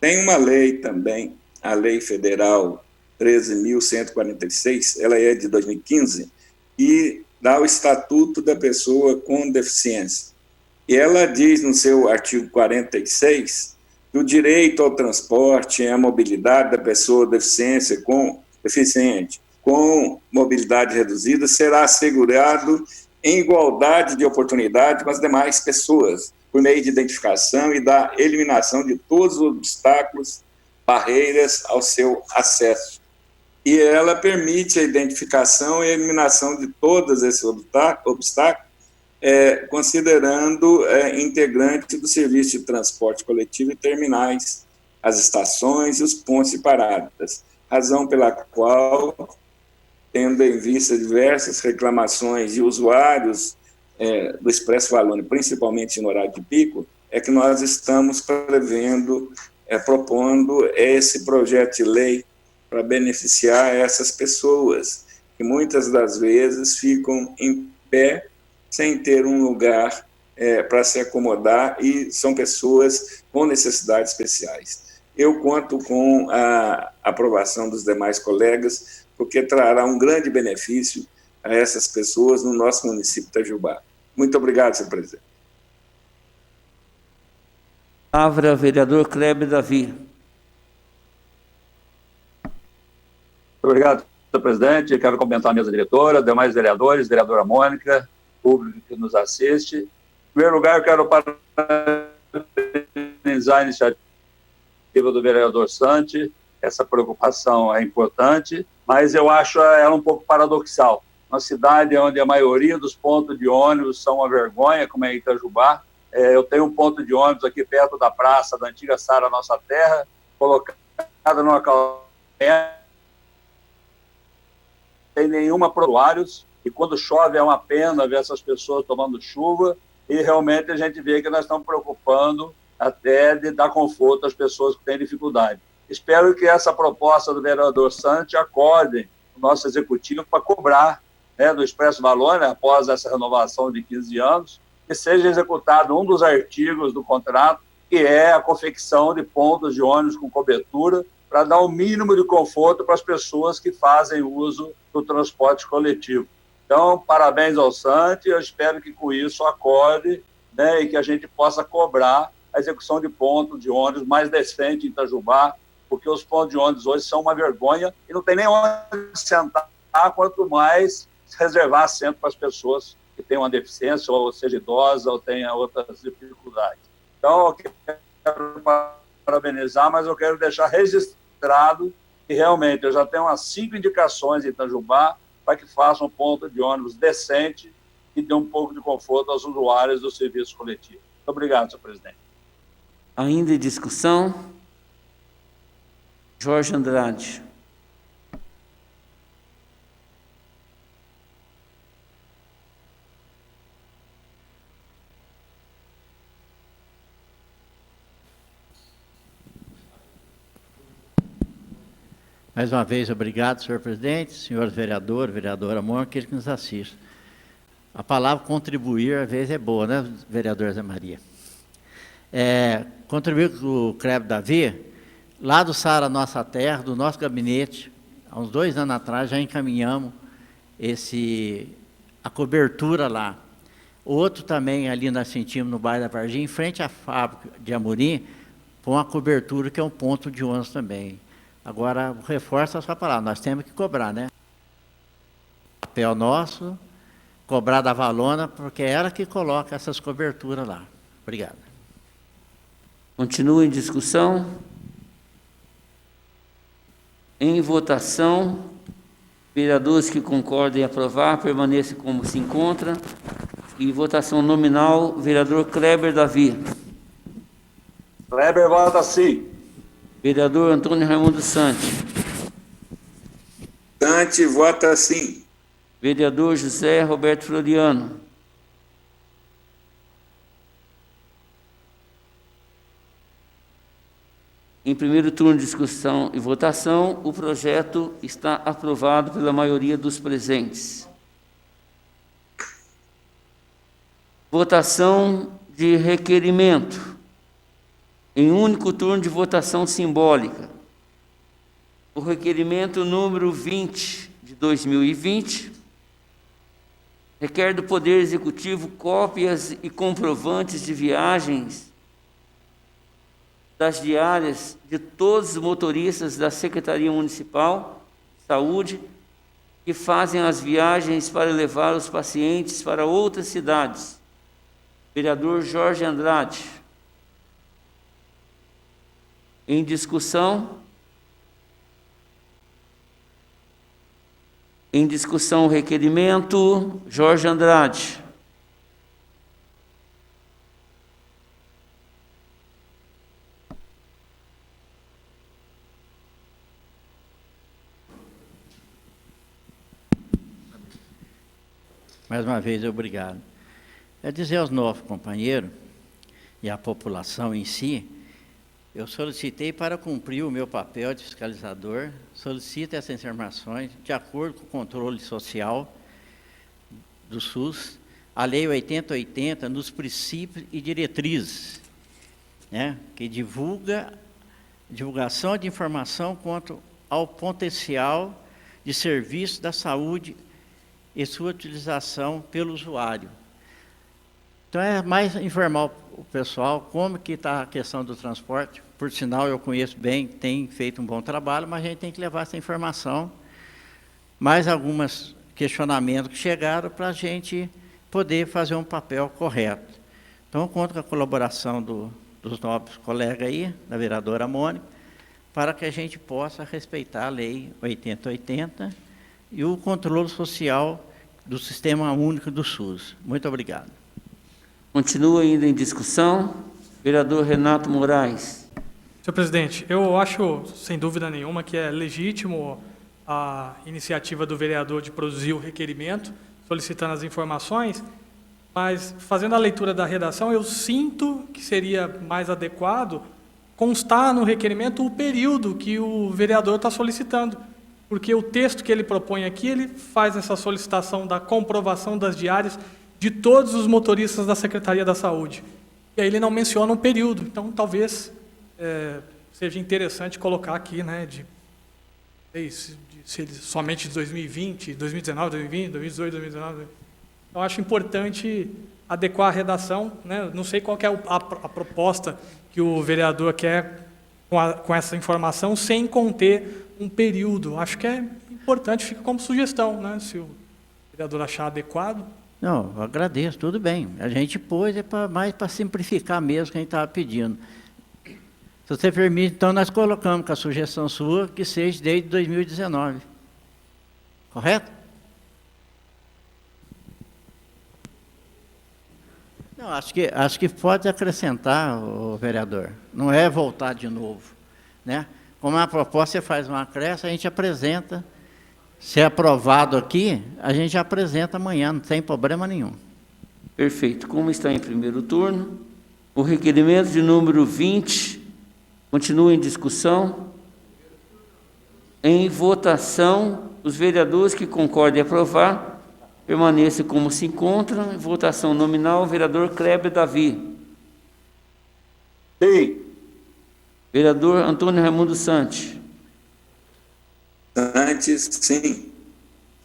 [SPEAKER 11] Tem uma lei também, a Lei Federal 13.146, ela é de 2015, e dá o Estatuto da Pessoa com Deficiência. E ela diz no seu artigo 46 que o direito ao transporte e à mobilidade da pessoa deficiente com mobilidade reduzida será assegurado em igualdade de oportunidade com as demais pessoas, por meio de identificação e da eliminação de todos os obstáculos, barreiras ao seu acesso. E ela permite a identificação e a eliminação de todos esses obstáculos, considerando integrante do serviço de transporte coletivo e terminais, as estações e os pontos de paradas, razão pela qual, tendo em vista diversas reclamações de usuários do Expresso Valônia, principalmente no horário de pico, é que nós estamos propondo esse projeto de lei para beneficiar essas pessoas, que muitas das vezes ficam em pé, sem ter um lugar para se acomodar, e são pessoas com necessidades especiais. Eu conto com a aprovação dos demais colegas, porque trará um grande benefício a essas pessoas no nosso município de Itajubá. Muito obrigado, senhor presidente.
[SPEAKER 1] Palavra, vereador Kleber Davi.
[SPEAKER 8] Muito obrigado, senhor presidente. Quero cumprimentar a mesa diretora, demais vereadores, vereadora Mônica, público que nos assiste. Em primeiro lugar, eu quero parabenizar a iniciativa do vereador Santi. Essa preocupação é importante, mas eu acho ela um pouco paradoxal. Uma cidade onde a maioria dos pontos de ônibus são uma vergonha, como é Itajubá. Eu tenho um ponto de ônibus aqui perto da praça da antiga Sara Nossa Terra, colocada numa calçada, sem nenhuma para usuários, e quando chove é uma pena ver essas pessoas tomando chuva, e realmente a gente vê que nós estamos preocupando até de dar conforto às pessoas que têm dificuldade. Espero que essa proposta do vereador Santi acorde o nosso executivo para cobrar do Expresso Valônia, após essa renovação de 15 anos, que seja executado um dos artigos do contrato, que é a confecção de pontos de ônibus com cobertura, para dar o mínimo de conforto para as pessoas que fazem uso do transporte coletivo. Então, parabéns ao Santi, eu espero que com isso acorde, e que a gente possa cobrar a execução de pontos de ônibus mais decente em Itajubá, porque os pontos de ônibus hoje são uma vergonha e não tem nem onde sentar, quanto mais reservar assento para as pessoas que têm uma deficiência, ou seja idosa, ou tenha outras dificuldades. Então, eu quero parabenizar, mas eu quero deixar registrado que realmente eu já tenho umas 5 indicações em Itajubá para que façam um ponto de ônibus decente e dê um pouco de conforto aos usuários do serviço coletivo. Muito obrigado, senhor presidente.
[SPEAKER 1] Ainda em discussão, Jorge Andrade.
[SPEAKER 7] Mais uma vez, obrigado, senhor presidente, senhores vereadores, vereadora Mônica, aquele que nos assiste. A palavra contribuir, às vezes, é boa, né, vereador Zé Maria? Contribuir com o Kleber Davi, lá do Sara Nossa Terra, do nosso gabinete, há uns 2 anos atrás, já encaminhamos a cobertura lá. Outro também, ali nós sentimos no bairro da Varginha, em frente à fábrica de Amorim, com uma cobertura que é um ponto de ônibus também. Agora, reforça a sua palavra, nós temos que cobrar, né? Papel nosso, cobrar da Valona, porque é ela que coloca essas coberturas lá. Obrigado.
[SPEAKER 1] Continua em discussão. Em votação, vereadores que concordem em aprovar, permaneçam como se encontra. Em votação nominal, vereador Kleber Davi.
[SPEAKER 8] Kleber vota sim.
[SPEAKER 1] Vereador Antônio Raimundo Santi.
[SPEAKER 11] Santi vota sim.
[SPEAKER 1] Vereador José Roberto Floriano. Em primeiro turno de discussão e votação, o projeto está aprovado pela maioria dos presentes. Votação de requerimento. Em único turno de votação simbólica. O requerimento número 20 de 2020 requer do Poder Executivo cópias e comprovantes de viagens das diárias de todos os motoristas da Secretaria Municipal de Saúde que fazem as viagens para levar os pacientes para outras cidades. Vereador Jorge Andrade. Em discussão. Em discussão o requerimento. Jorge Andrade.
[SPEAKER 7] Mais uma vez, obrigado. É dizer aos novos companheiros e à população em si, eu solicitei para cumprir o meu papel de fiscalizador, solicito essas informações de acordo com o controle social do SUS, a Lei 8080, nos princípios e diretrizes, né, que divulgação de informação quanto ao potencial de serviço da saúde e sua utilização pelo usuário. Então, é mais informar o pessoal como que está a questão do transporte. Por sinal, eu conheço bem, tem feito um bom trabalho, mas a gente tem que levar essa informação. Mais alguns questionamentos que chegaram para a gente poder fazer um papel correto. Então, eu conto com a colaboração dos nobres colegas aí, da vereadora Mônica, para que a gente possa respeitar a Lei 8080 e o controle social do Sistema Único do SUS. Muito obrigado.
[SPEAKER 1] Continua ainda em discussão. Vereador Renato Moraes.
[SPEAKER 2] Senhor presidente, eu acho, sem dúvida nenhuma, que é legítimo a iniciativa do vereador de produzir o requerimento, solicitando as informações, mas, fazendo a leitura da redação, eu sinto que seria mais adequado constar no requerimento o período que o vereador está solicitando, porque o texto que ele propõe aqui, ele faz essa solicitação da comprovação das diárias de todos os motoristas da Secretaria da Saúde. E aí ele não menciona um período, então talvez seja interessante colocar aqui, né, se ele somente de 2020, 2019, 2020, 2018, 2019. Então, acho importante adequar a redação, né? Não sei qual que é a proposta que o vereador quer com essa informação, sem conter um período. Acho que é importante, fica como sugestão, né? Se o vereador achar adequado.
[SPEAKER 7] Não, eu agradeço, tudo bem. A gente pôs mais para simplificar mesmo que a gente estava pedindo. Se você permite, então nós colocamos com a sugestão sua que seja desde 2019. Correto? Não, acho que pode acrescentar, o vereador. Não é voltar de novo, né? Como a proposta, você faz uma acréscimo, a gente apresenta. Se é aprovado aqui, a gente apresenta amanhã, não tem problema nenhum.
[SPEAKER 1] Perfeito. Como está em primeiro turno, o requerimento de número 20 continua em discussão. Em votação, os vereadores que concordem em aprovar, permaneçam como se encontram. Em votação nominal, o vereador Kleber Davi.
[SPEAKER 8] Sim.
[SPEAKER 1] Vereador Antônio Raimundo Santos.
[SPEAKER 11] Santos, sim.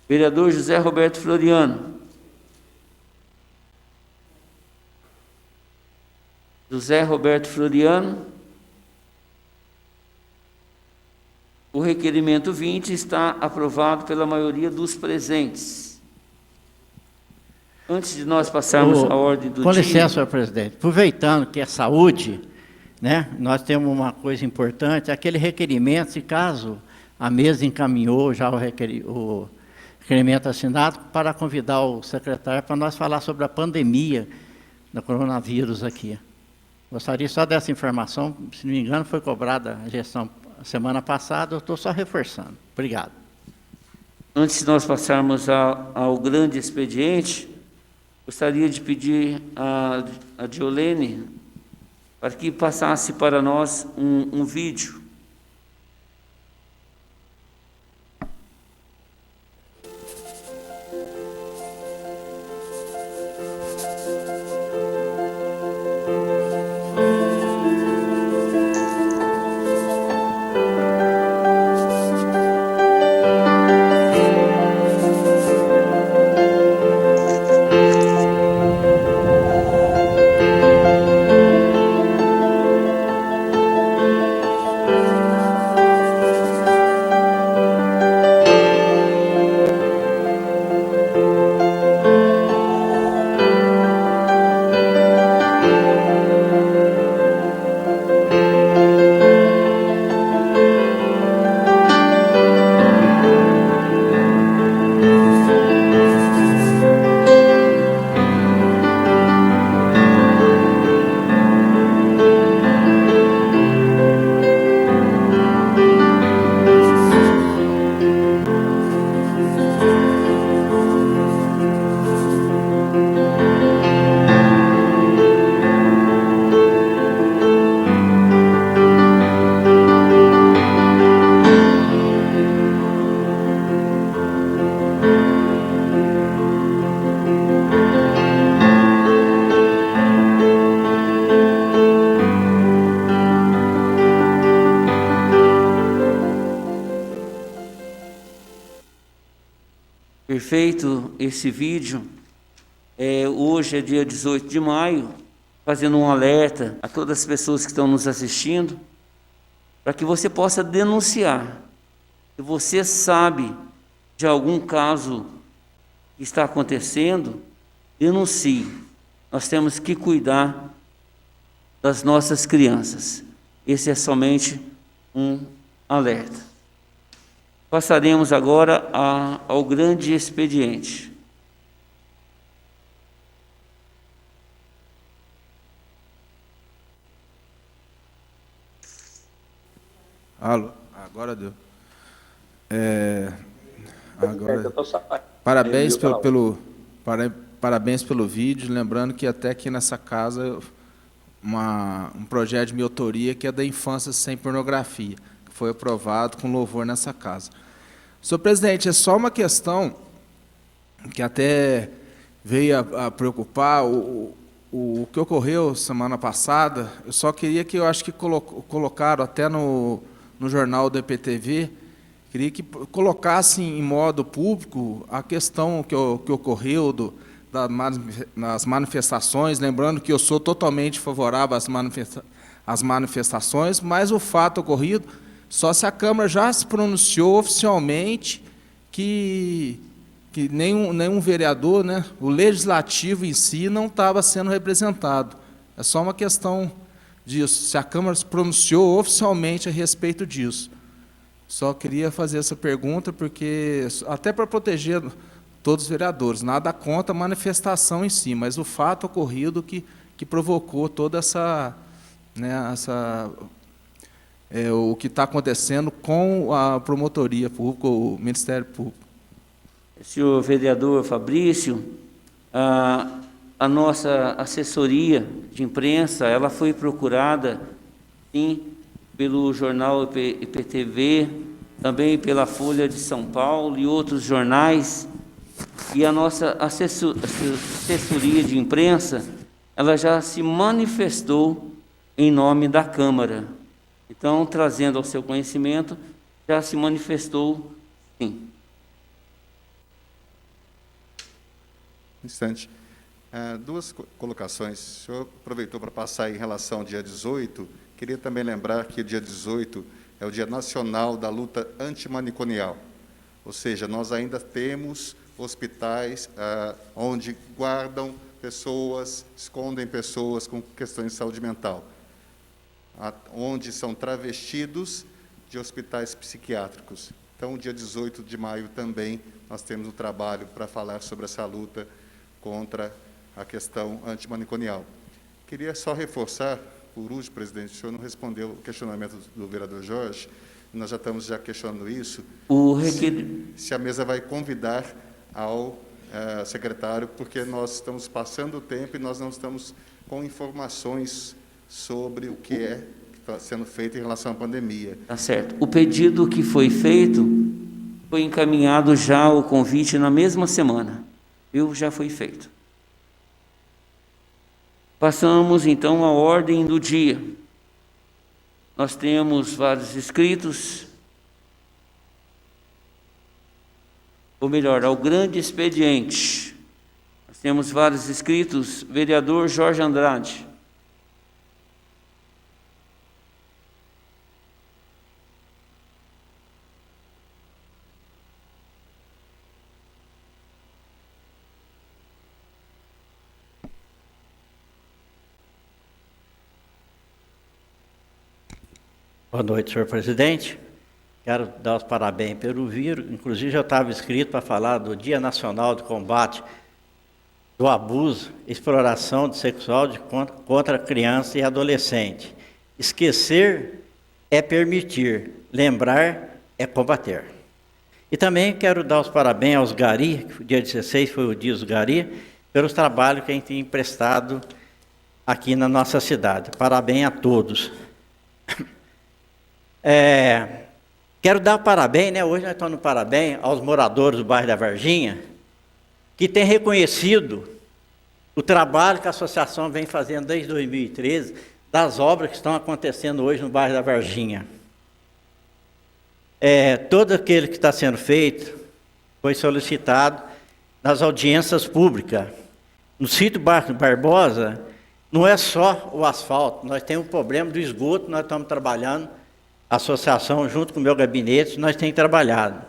[SPEAKER 1] Vereador José Roberto Floriano. José Roberto Floriano. O requerimento 20 está aprovado pela maioria dos presentes. Antes de nós passarmos à ordem do dia...
[SPEAKER 7] Com licença, senhor presidente. Aproveitando que é saúde, né, nós temos uma coisa importante, aquele requerimento, se caso a mesa encaminhou já o requerimento assinado, para convidar o secretário para nós falar sobre a pandemia do coronavírus aqui. Gostaria só dessa informação, se não me engano, foi cobrada a gestão semana passada, eu estou só reforçando. Obrigado.
[SPEAKER 1] Antes de nós passarmos ao grande expediente, gostaria de pedir a Diolene para que passasse para nós um vídeo. Feito esse vídeo, hoje é dia 18 de maio, fazendo um alerta a todas as pessoas que estão nos assistindo, para que você possa denunciar. Se você sabe de algum caso que está acontecendo, denuncie. Nós temos que cuidar das nossas crianças. Esse é somente um alerta. Passaremos agora ao grande expediente.
[SPEAKER 6] Alô, agora deu. Agora, parabéns parabéns pelo vídeo, lembrando que até aqui nessa casa um projeto de minha autoria que é da Infância Sem Pornografia, que foi aprovado com louvor nessa casa. Senhor presidente, é só uma questão que até veio a preocupar, o que ocorreu semana passada. Eu só queria que, eu acho que colocaram até no jornal do EPTV, queria que colocassem em modo público a questão que ocorreu nas manifestações, lembrando que eu sou totalmente favorável às manifestações, mas o fato ocorrido, só se a Câmara já se pronunciou oficialmente que nenhum vereador, né, o Legislativo em si não estava sendo representado. É só uma questão disso, se a Câmara se pronunciou oficialmente a respeito disso. Só queria fazer essa pergunta, porque até para proteger todos os vereadores, nada contra a manifestação em si, mas o fato ocorrido que provocou toda essa, né, o que está acontecendo com a promotoria pública, o Ministério Público.
[SPEAKER 1] Senhor vereador Fabrício, a nossa assessoria de imprensa, ela foi procurada, sim, pelo jornal IPTV, também pela Folha de São Paulo e outros jornais, e a nossa assessoria de imprensa, ela já se manifestou em nome da Câmara. Então, trazendo ao seu conhecimento, já se manifestou, sim.
[SPEAKER 13] Um instante. Duas colocações. O senhor aproveitou para passar em relação ao dia 18. Queria também lembrar que o dia 18 é o Dia Nacional da Luta Antimanicomial. Ou seja, nós ainda temos hospitais onde guardam pessoas, escondem pessoas com questões de saúde mental, onde são travestidos de hospitais psiquiátricos. Então, dia 18 de maio também nós temos um trabalho para falar sobre essa luta contra a questão antimanicomial. Queria só reforçar, por último, presidente, o senhor não respondeu o questionamento do vereador Jorge, nós já estamos questionando isso, se a mesa vai convidar ao secretário, porque nós estamos passando o tempo e nós não estamos com informações sobre o que está sendo feito em relação à pandemia.
[SPEAKER 1] Tá certo. O pedido que foi feito, foi encaminhado já o convite na mesma semana. Viu? Já foi feito. Passamos, então, à ordem do dia. Nós temos vários inscritos, ou melhor, ao grande expediente. Nós temos vários inscritos. Vereador Jorge Andrade.
[SPEAKER 7] Boa noite, senhor presidente. Quero dar os parabéns pelo vírus. Inclusive, já estava inscrito para falar do Dia Nacional de Combate do Abuso e Exploração Sexual contra criança e adolescente. Esquecer é permitir, lembrar é combater. E também quero dar os parabéns aos Gari, que o dia 16 foi o dia dos Gari, pelos trabalhos que a gente tem emprestado aqui na nossa cidade. Parabéns a todos. Quero dar parabéns, né? Hoje nós estamos no parabéns aos moradores do bairro da Varginha, que têm reconhecido o trabalho que a associação vem fazendo desde 2013, das obras que estão acontecendo hoje no bairro da Varginha. Todo aquele que está sendo feito foi solicitado nas audiências públicas. No sítio Barco Barbosa, não é só o asfalto, nós temos o problema do esgoto, nós estamos trabalhando, a associação, junto com o meu gabinete, nós temos trabalhado.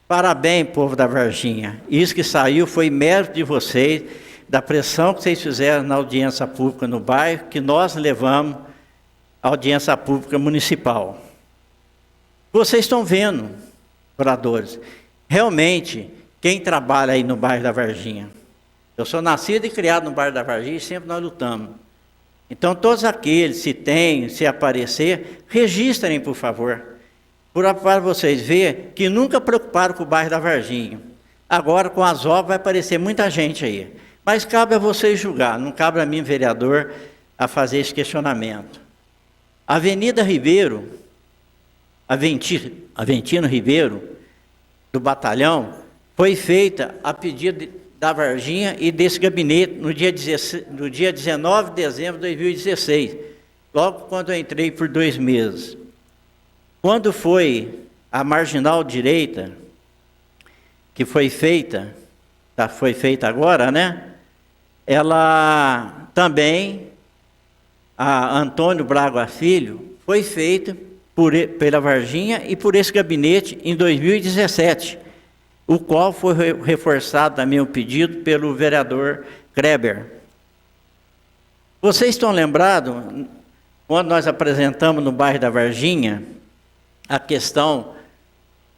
[SPEAKER 7] Parabéns, povo da Varginha. Isso que saiu foi mérito de vocês, da pressão que vocês fizeram na audiência pública no bairro, que nós levamos à audiência pública municipal. Vocês estão vendo, moradores, realmente, quem trabalha aí no bairro da Varginha. Eu sou nascido e criado no bairro da Varginha e sempre nós lutamos. Então, todos aqueles, se aparecer, registrem, por favor, para vocês verem que nunca preocuparam com o bairro da Varginha. Agora, com as obras, vai aparecer muita gente aí. Mas cabe a vocês julgar, não cabe a mim, vereador, a fazer esse questionamento. Avenida Ribeiro, Aventino Ribeiro, do batalhão, foi feita a pedido da Varginha e desse gabinete no dia 19 de dezembro de 2016, logo quando eu entrei por 2 meses. Quando foi a marginal direita, que foi feita agora, né? Ela também, a Antônio Braga Filho, foi feita pela Varginha e por esse gabinete em 2017, o qual foi reforçado também o pedido pelo vereador Kreber. Vocês estão lembrados, quando nós apresentamos no bairro da Varginha, a questão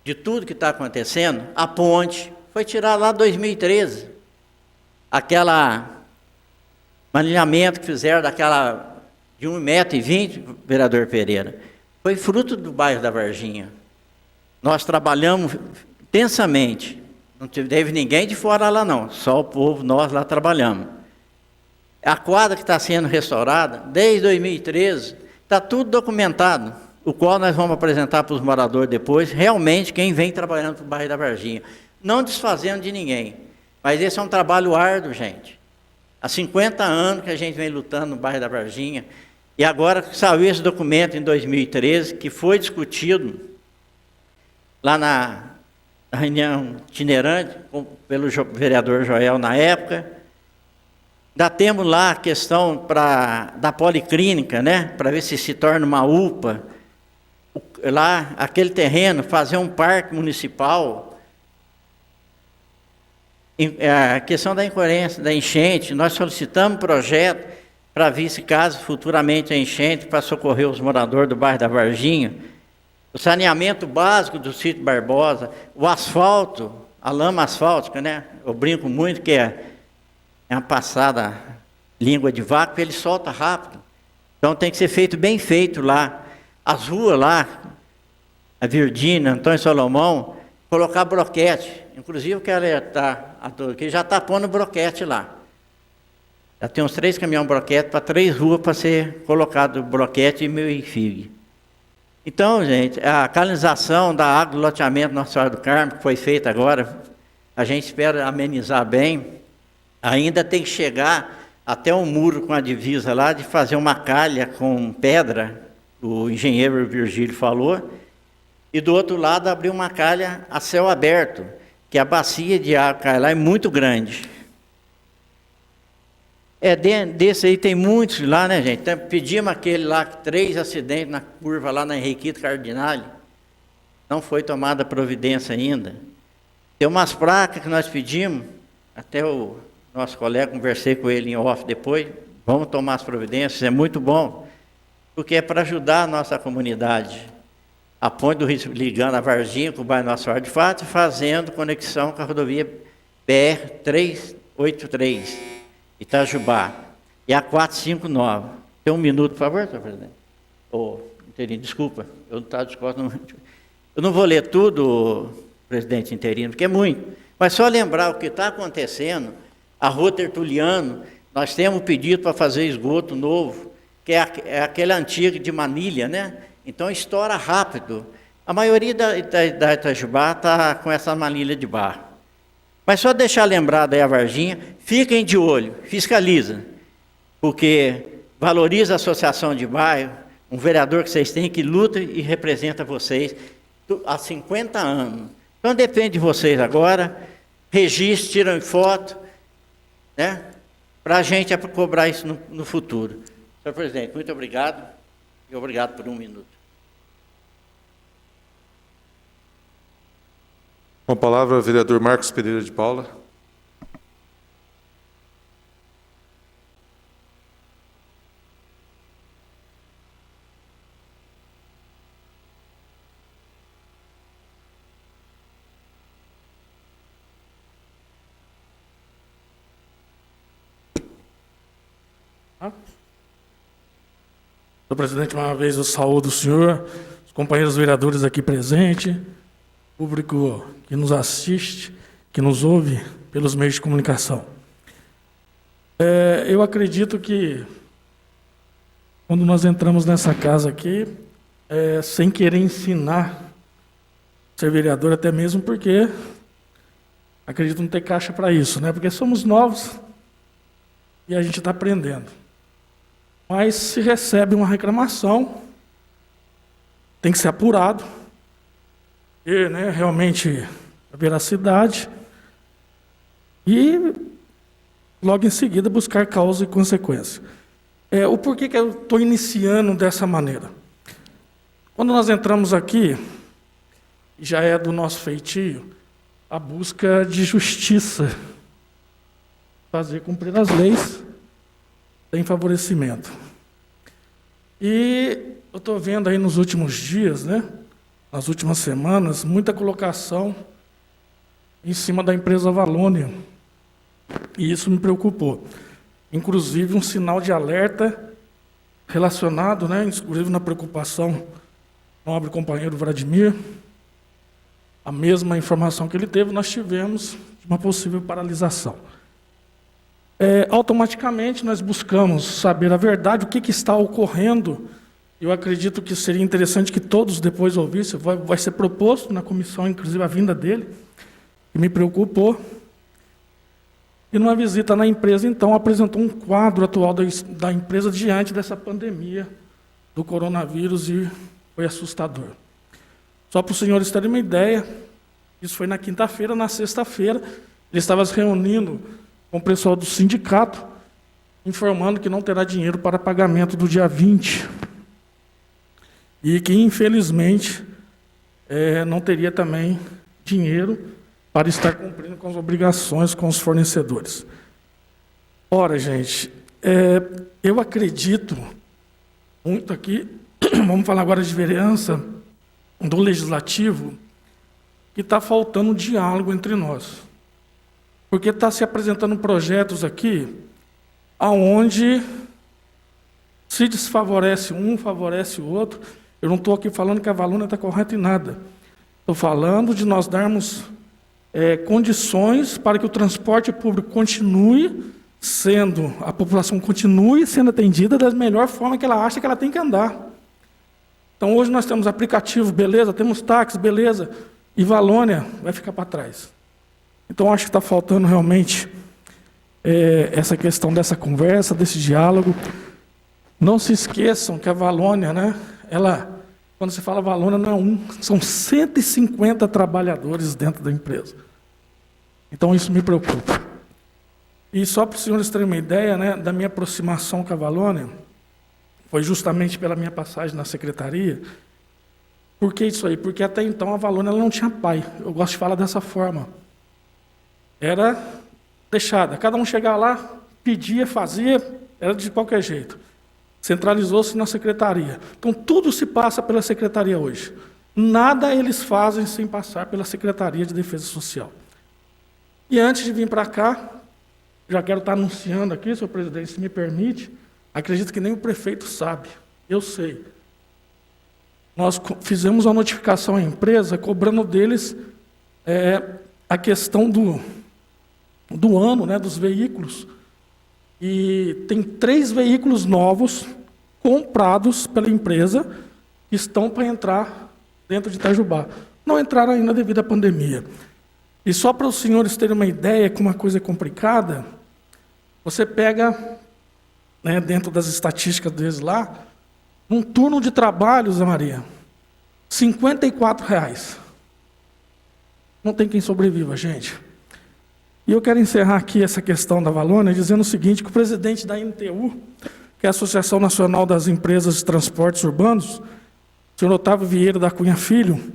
[SPEAKER 7] de tudo que está acontecendo, a ponte foi tirada lá em 2013. Aquela alinhamento que fizeram de 1,20 m, vereador Pereira, foi fruto do bairro da Varginha. Nós trabalhamos intensamente, não teve ninguém de fora lá não, só o povo, nós lá trabalhamos. A quadra que está sendo restaurada, desde 2013, está tudo documentado, o qual nós vamos apresentar para os moradores depois, realmente quem vem trabalhando para o bairro da Varginha. Não desfazendo de ninguém, mas esse é um trabalho árduo, gente. Há 50 anos que a gente vem lutando no bairro da Varginha, e agora saiu esse documento em 2013, que foi discutido lá na reunião itinerante, pelo vereador Joel na época. Ainda temos lá a questão da policlínica, né? Para ver se torna uma UPA. Lá, aquele terreno, fazer um parque municipal. A questão da incoerência, da enchente, nós solicitamos projeto para ver se caso futuramente a enchente, para socorrer os moradores do bairro da Varginha. O saneamento básico do sítio Barbosa, o asfalto, a lama asfáltica, né? Eu brinco muito que é uma passada língua de vácuo, ele solta rápido. Então tem que ser feito bem feito lá. As ruas lá, a Virgínia, Antônio Salomão, colocar broquete. Inclusive eu quero alertar a todos que já está pondo broquete lá. Já tem uns 3 caminhões broquete para 3 ruas para ser colocado broquete e meio fig. Então, gente, a canalização da água do loteamento Nossa Senhora do Carmo, que foi feita agora, a gente espera amenizar bem. Ainda tem que chegar até um muro com a divisa lá, de fazer uma calha com pedra, o engenheiro Virgílio falou, e do outro lado abrir uma calha a céu aberto, que a bacia de água que cai lá é muito grande. Desse aí tem muitos lá, né, gente? Então, pedimos aquele lá, 3 acidentes na curva lá na Henriquito Cardinale, não foi tomada providência ainda. Tem umas placas que nós pedimos, até o nosso colega, conversei com ele em off depois, vamos tomar as providências, é muito bom, porque é para ajudar a nossa comunidade. A ponte do Rio ligando a Varginha com o bairro Nossa Senhora de Fátima, fazendo conexão com a rodovia BR-383, Itajubá, e a 459. Tem um minuto, por favor, senhor presidente? Interino, desculpa, eu não vou ler tudo, presidente interino, porque é muito, mas só lembrar o que está acontecendo. A Rua Tertuliano, nós temos pedido para fazer esgoto novo, que é aquele antigo de manilha, né? Então estoura rápido. A maioria da Itajubá está com essa manilha de barro. Mas só deixar lembrado aí a Varginha, fiquem de olho, fiscaliza, porque valoriza a associação de bairro, um vereador que vocês têm que luta e representa vocês há 50 anos. Então depende de vocês agora, registre, tiram foto, né? Para a gente cobrar isso no futuro. Senhor presidente, muito obrigado e obrigado por 1 minuto.
[SPEAKER 14] Com a palavra, o vereador Marcos Pereira de Paula.
[SPEAKER 4] Senhor presidente, uma vez eu saúdo o senhor, os companheiros vereadores aqui presentes, público que nos assiste, que nos ouve pelos meios de comunicação. Eu acredito que, quando nós entramos nessa casa aqui, sem querer ensinar a ser vereador, até mesmo porque acredito não ter caixa para isso, né? Porque somos novos e a gente está aprendendo. Mas se recebe uma reclamação, tem que ser apurado, e, né, realmente a veracidade, e logo em seguida buscar causa e consequência. O porquê que eu estou iniciando dessa maneira? Quando nós entramos aqui, já é do nosso feitio, a busca de justiça, fazer cumprir as leis, tem favorecimento. E eu estou vendo aí nos últimos dias, né, nas últimas semanas, muita colocação em cima da empresa Valônia. E isso me preocupou. Inclusive, um sinal de alerta relacionado, né, inclusive na preocupação do nobre companheiro Vladimir, a mesma informação que ele teve, nós tivemos de uma possível paralisação. Automaticamente nós buscamos saber a verdade, o que está ocorrendo. Eu acredito que seria interessante que todos depois ouvissem, vai ser proposto na comissão, inclusive a vinda dele, que me preocupou. E numa visita na empresa, então, apresentou um quadro atual da empresa diante dessa pandemia do coronavírus e foi assustador. Só para os senhores terem uma ideia, isso foi na quinta-feira, na sexta-feira, ele estava se reunindo com o pessoal do sindicato, informando que não terá dinheiro para pagamento do dia 20. E que, infelizmente, não teria também dinheiro para estar cumprindo com as obrigações com os fornecedores. Ora, gente, eu acredito muito aqui, vamos falar agora de vereança, do Legislativo, que está faltando diálogo entre nós. Porque está se apresentando projetos aqui aonde se desfavorece um, favorece o outro. Eu não estou aqui falando que a Valônia está correta em nada. Estou falando de nós darmos condições para que o transporte público continue a população continue sendo atendida da melhor forma que ela acha que ela tem que andar. Então, hoje nós temos aplicativo, beleza, temos táxi, beleza, e Valônia vai ficar para trás. Então, acho que está faltando realmente essa questão dessa conversa, desse diálogo. Não se esqueçam que a Valônia, né, quando se fala Valônia, não é são 150 trabalhadores dentro da empresa. Então, isso me preocupa. E só para os senhores terem uma ideia, né, da minha aproximação com a Valônia, foi justamente pela minha passagem na secretaria. Por que isso aí? Porque até então a Valônia ela não tinha pai. Eu gosto de falar dessa forma. Era deixada. Cada um chegava lá, pedia, fazia, era de qualquer jeito. Centralizou-se na secretaria. Então, tudo se passa pela secretaria hoje. Nada eles fazem sem passar pela Secretaria de Defesa Social. E antes de vir para cá, já quero estar anunciando aqui, senhor presidente, se me permite, acredito que nem o prefeito sabe, eu sei. Nós fizemos uma notificação à empresa, cobrando deles a questão do ano, né, dos veículos. E tem 3 veículos novos comprados pela empresa que estão para entrar dentro de Itajubá. Não entraram ainda devido à pandemia. E só para os senhores terem uma ideia que uma coisa é complicada, você pega, né, dentro das estatísticas deles lá, um turno de trabalho, Zé Maria, R$ 54. Não tem quem sobreviva, gente. E eu quero encerrar aqui essa questão da Valônia dizendo o seguinte, que o presidente da NTU, que é a Associação Nacional das Empresas de Transportes Urbanos, o senhor Otávio Vieira da Cunha Filho,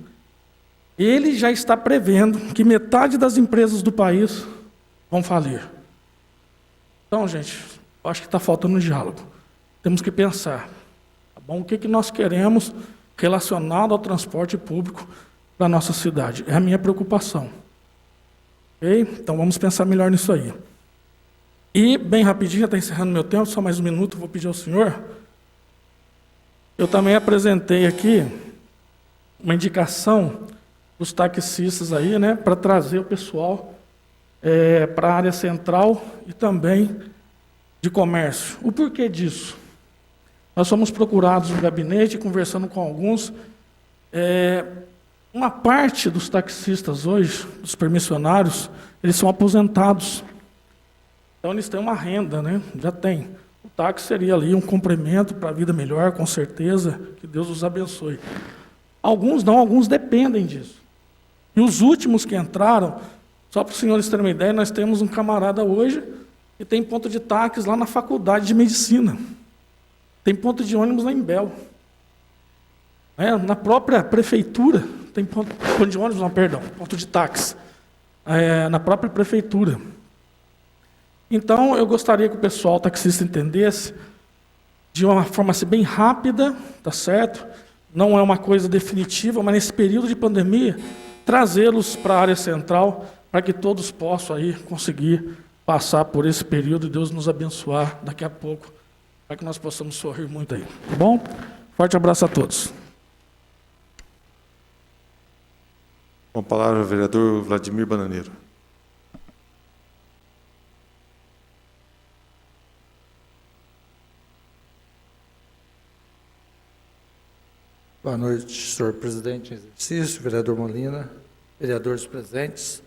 [SPEAKER 4] ele já está prevendo que metade das empresas do país vão falir. Então, gente, acho que está faltando um diálogo. Temos que pensar, tá bom? O que nós queremos relacionado ao transporte público da nossa cidade. É a minha preocupação. Ok? Então, vamos pensar melhor nisso aí. E, bem rapidinho, já está encerrando meu tempo, só mais um minuto, vou pedir ao senhor. Eu também apresentei aqui uma indicação dos taxistas aí, né, para trazer o pessoal para a área central e também de comércio. O porquê disso? Nós fomos procurados no gabinete, conversando com alguns. Uma parte dos taxistas hoje, dos permissionários, eles são aposentados. Então, eles têm uma renda, né? Já tem. O táxi seria ali um complemento para a vida melhor, com certeza, que Deus os abençoe. Alguns não, alguns dependem disso. E os últimos que entraram, só para os senhores terem uma ideia, nós temos um camarada hoje que tem ponto de táxi lá na faculdade de medicina. Tem ponto de ônibus lá em Bel. Na própria prefeitura, tem ponto de ônibus, não, perdão, ponto de táxi. Na própria prefeitura. Então, eu gostaria que o pessoal taxista entendesse de uma forma assim, bem rápida, tá certo? Não é uma coisa definitiva, mas nesse período de pandemia, trazê-los para a área central, para que todos possam aí conseguir passar por esse período e Deus nos abençoar daqui a pouco, para que nós possamos sorrir muito aí. Tá bom? Forte abraço a todos.
[SPEAKER 14] Com a palavra, o vereador Vladimir Bananeiro.
[SPEAKER 3] Boa noite, senhor presidente em exercício, vereador Molina, vereadores presentes.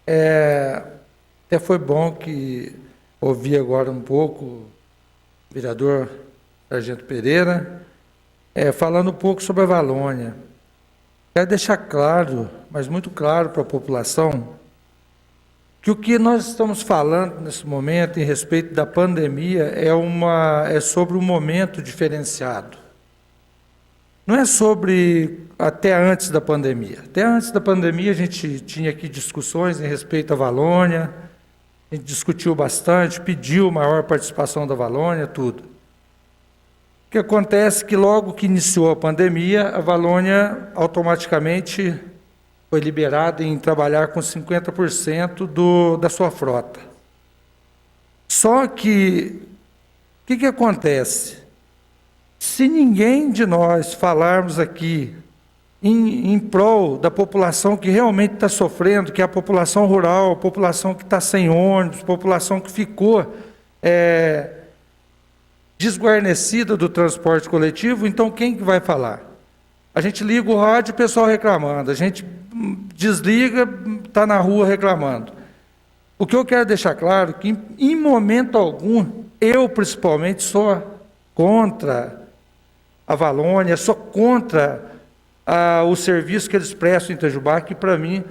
[SPEAKER 3] Até foi bom que ouvi agora um pouco o vereador Sargento Pereira, falando um pouco sobre a Valônia. Quero deixar claro, mas muito claro para a população, que o que nós estamos falando nesse momento, em respeito da pandemia, é sobre um momento diferenciado. Não é sobre até antes da pandemia. Até antes da pandemia, a gente tinha aqui discussões em respeito à Valônia, a gente discutiu bastante, pediu maior participação da Valônia, tudo. O que acontece é que logo que iniciou a pandemia, a Valônia automaticamente foi liberada em trabalhar com 50% da sua frota. Só que, o que acontece? Se ninguém de nós falarmos aqui em prol da população que realmente está sofrendo, que é a população rural, a população que está sem ônibus, a população que ficou desguarnecida do transporte coletivo. Então, quem que vai falar? A gente liga o rádio, o pessoal reclamando, a gente desliga, está na rua reclamando. O que eu quero deixar claro é que, em momento algum, eu, principalmente, sou contra a Valônia, sou contra o serviço que eles prestam em Itajubá, que, para mim,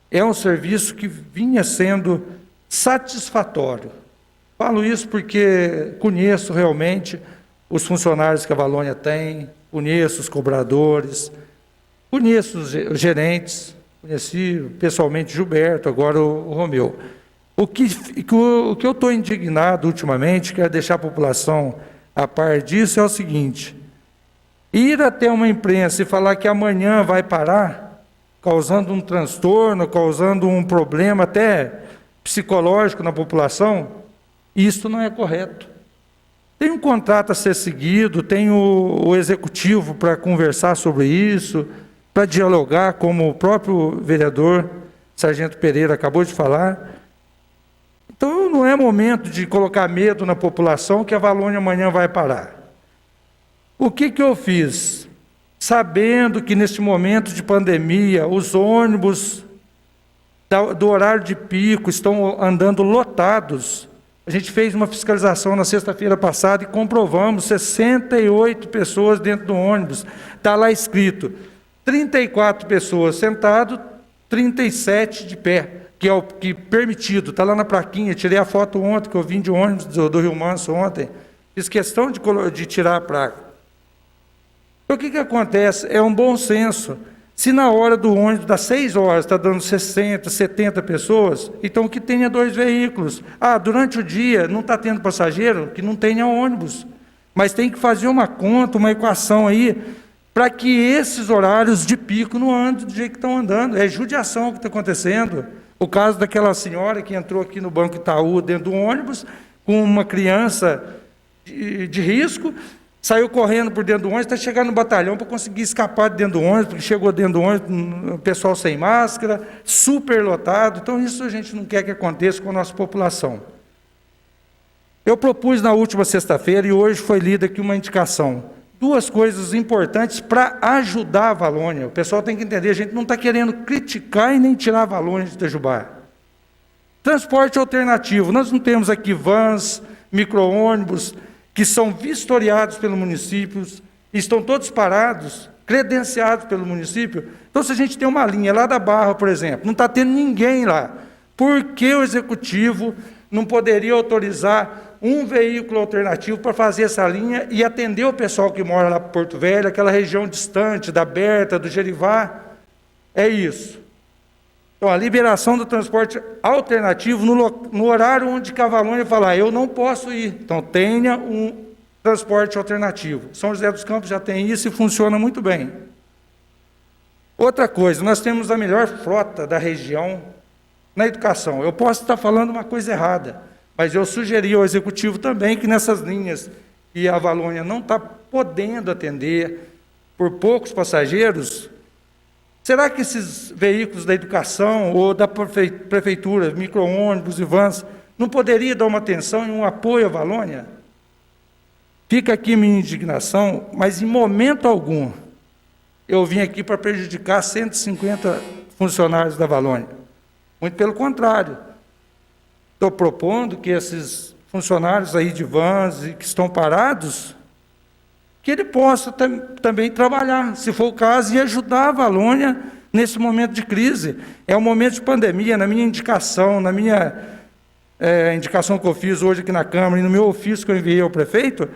[SPEAKER 3] é um serviço que vinha sendo satisfatório. Falo isso porque conheço realmente os funcionários que a Valônia tem, conheço os cobradores, conheço os gerentes, conheci pessoalmente Gilberto, agora o Romeu. O que eu estou indignado ultimamente, quero deixar a população a par disso, é o seguinte: ir até uma imprensa e falar que amanhã vai parar, causando um transtorno, causando um problema até psicológico na população, isso não é correto. Tem um contrato a ser seguido, tem o executivo para conversar sobre isso, para dialogar, como o próprio vereador Sargento Pereira acabou de falar. Então, não é momento de colocar medo na população que a Valônia amanhã vai parar. O que eu fiz? Sabendo que neste momento de pandemia, os ônibus do horário de pico estão andando lotados, a gente fez uma fiscalização na sexta-feira passada e comprovamos 68 pessoas dentro do ônibus. Está lá escrito 34 pessoas sentadas, 37 de pé, que é o que permitido. Está lá na plaquinha, tirei a foto ontem, que eu vim de ônibus do Rio Manso ontem. Fiz questão de tirar a placa. Então, o que acontece? É um bom senso. Se na hora do ônibus, das 6 horas, está dando 60, 70 pessoas, então que tenha 2 veículos. Durante o dia não está tendo passageiro, que não tenha ônibus. Mas tem que fazer uma conta, uma equação aí, para que esses horários de pico não andem do jeito que estão andando. É judiação que está acontecendo. O caso daquela senhora que entrou aqui no Banco Itaú dentro do ônibus, com uma criança de risco, saiu correndo por dentro do ônibus, até chegar no batalhão para conseguir escapar de dentro do ônibus, porque chegou dentro do ônibus, o pessoal sem máscara, super lotado. Então, isso a gente não quer que aconteça com a nossa população. Eu propus na última sexta-feira, e hoje foi lida aqui uma indicação, 2 coisas importantes para ajudar a Valônia. O pessoal tem que entender, a gente não está querendo criticar e nem tirar a Valônia de Itajubá. Transporte alternativo. Nós não temos aqui vans, micro-ônibus, que são vistoriados pelo município, estão todos parados, credenciados pelo município. Então, se a gente tem uma linha lá da Barra, por exemplo, não está tendo ninguém lá, por que o executivo não poderia autorizar um veículo alternativo para fazer essa linha e atender o pessoal que mora lá para Porto Velho, aquela região distante, da Berta, do Gerivá? É isso. Então, a liberação do transporte alternativo no horário onde a Valônia falar, eu não posso ir. Então, tenha um transporte alternativo. São José dos Campos já tem isso e funciona muito bem. Outra coisa, nós temos a melhor frota da região na educação. Eu posso estar falando uma coisa errada, mas eu sugeri ao Executivo também que nessas linhas que a Valônia não está podendo atender por poucos passageiros, será que esses veículos da educação ou da prefeitura, micro-ônibus e vans, não poderia dar uma atenção e um apoio à Valônia? Fica aqui minha indignação, mas em momento algum eu vim aqui para prejudicar 150 funcionários da Valônia. Muito pelo contrário. Estou propondo que esses funcionários aí de vans e que estão parados, que ele possa também trabalhar, se for o caso, e ajudar a Valônia nesse momento de crise. É um momento de pandemia. Na minha indicação, indicação que eu fiz hoje aqui na Câmara e no meu ofício que eu enviei ao prefeito,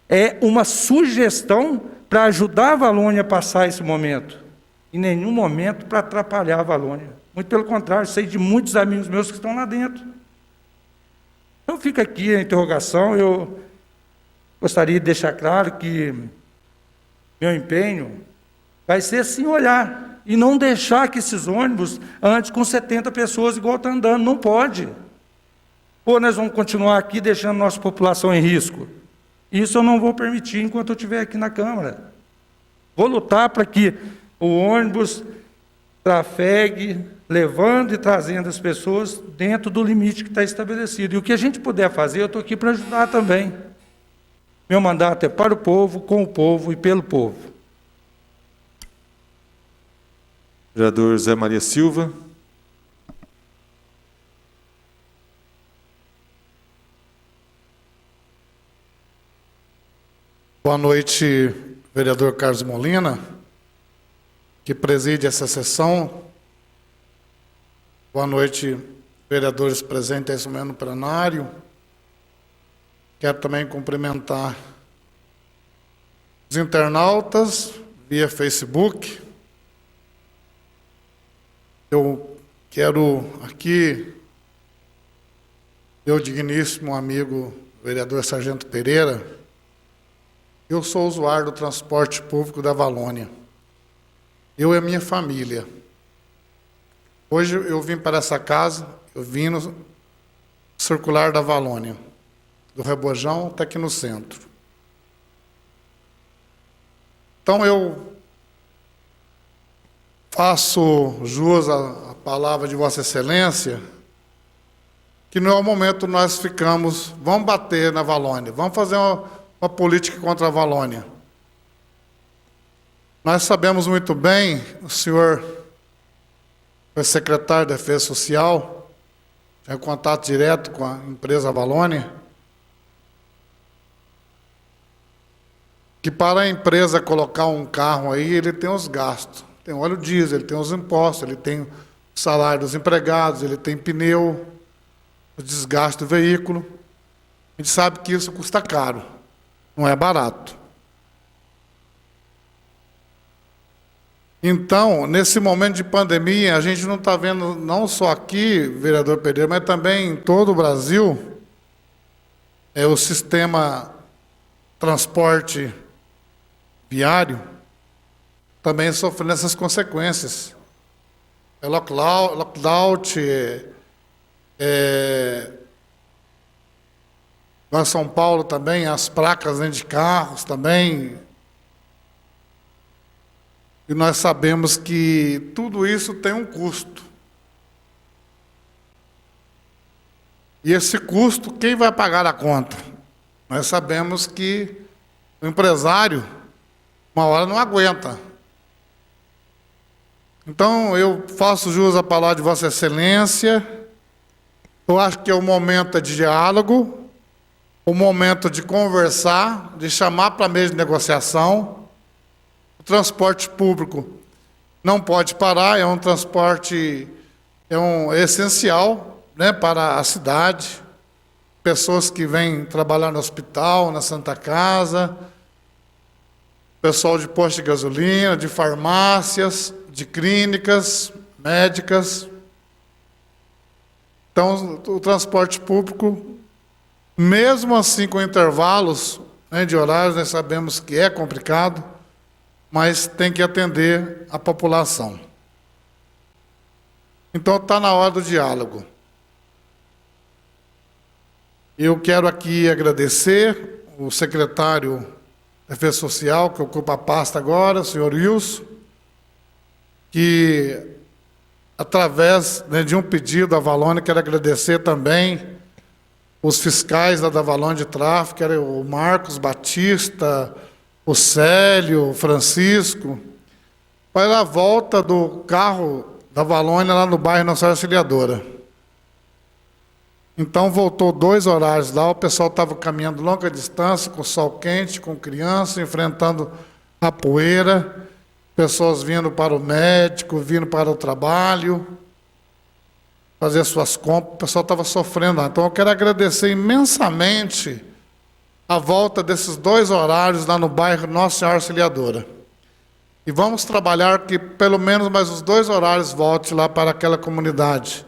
[SPEAKER 3] é uma sugestão para ajudar a Valônia a passar esse momento. Em nenhum momento para atrapalhar a Valônia. Muito pelo contrário, sei de muitos amigos meus que estão lá dentro. Então fica aqui a interrogação. Eu gostaria de deixar claro que meu empenho vai ser sim olhar e não deixar que esses ônibus andem com 70 pessoas igual está andando. Não pode. Ou nós vamos continuar aqui deixando nossa população em risco. Isso eu não vou permitir enquanto eu estiver aqui na Câmara. Vou lutar para que o ônibus trafegue, levando e trazendo as pessoas dentro do limite que está estabelecido. E o que a gente puder fazer, eu estou aqui para ajudar também. Meu mandato é para o povo, com o povo e pelo povo.
[SPEAKER 14] Vereador Zé Maria Silva.
[SPEAKER 5] Boa noite, vereador Carlos Molina, que preside essa sessão. Boa noite, vereadores presentes nesse momento no plenário. Quero também cumprimentar os internautas via Facebook. Eu quero aqui, meu digníssimo amigo, vereador Sargento Pereira, eu sou usuário do transporte público da Valônia. Eu e a minha família. Hoje eu vim para essa casa, eu vim no circular da Valônia, do Rebojão até aqui no centro. Então eu faço jus à palavra de Vossa Excelência, que não é o momento nós ficamos, vamos bater na Valônia, vamos fazer uma política contra a Valônia. Nós sabemos muito bem, o senhor foi secretário da Defesa Social, tem contato direto com a empresa Valônia, que para a empresa colocar um carro aí, ele tem os gastos. Tem óleo diesel, ele tem os impostos, ele tem o salário dos empregados, ele tem pneu, o desgaste do veículo. A gente sabe que isso custa caro, não é barato. Então, nesse momento de pandemia, a gente não está vendo, não só aqui, vereador Pereira, mas também em todo o Brasil, o sistema transporte viário também sofrendo essas consequências. Lockout, lá em São Paulo também, as placas dentro de carros também. E nós sabemos que tudo isso tem um custo. E esse custo, quem vai pagar a conta? Nós sabemos que o empresário, uma hora não aguenta. Então, eu faço jus à palavra de Vossa Excelência. Eu acho que é o momento de diálogo, o momento de conversar, de chamar para a mesa de negociação. O transporte público não pode parar, é um transporte essencial, né, para a cidade. Pessoas que vêm trabalhar no hospital, na Santa Casa, pessoal de posto de gasolina, de farmácias, de clínicas, médicas. Então, o transporte público, mesmo assim com intervalos, né, de horários, nós sabemos que é complicado, mas tem que atender a população. Então, está na hora do diálogo. Eu quero aqui agradecer o secretário da Defesa Social, que ocupa a pasta agora, o senhor Wilson, que, através, né, de um pedido da Valônia, quero agradecer também os fiscais da Valônia de Tráfego, o Marcos Batista, o Célio, o Francisco, para a volta do carro da Valônia lá no bairro Nossa Senhora Auxiliadora. Então, voltou 2 horários lá, o pessoal estava caminhando longa distância, com sol quente, com criança, enfrentando a poeira, pessoas vindo para o médico, vindo para o trabalho, fazer suas compras, o pessoal estava sofrendo lá. Então, eu quero agradecer imensamente a volta desses 2 horários lá no bairro Nossa Senhora Auxiliadora. E vamos trabalhar que pelo menos mais os 2 horários volte lá para aquela comunidade.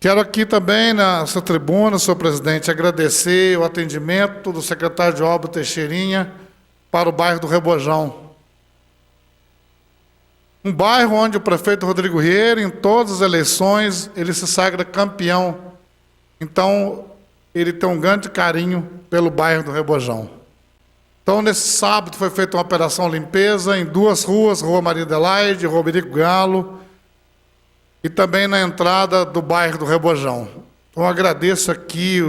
[SPEAKER 5] Quero aqui também, nessa tribuna, senhor presidente, agradecer o atendimento do secretário de Obras Teixeirinha para o bairro do Rebojão. Um bairro onde o prefeito Rodrigo Rieira, em todas as eleições, ele se sagra campeão. Então, ele tem um grande carinho pelo bairro do Rebojão. Então, nesse sábado, foi feita uma operação limpeza em 2 ruas, Rua Maria Adelaide, Rodrigo Galo, e também na entrada do bairro do Rebojão. Então, agradeço aqui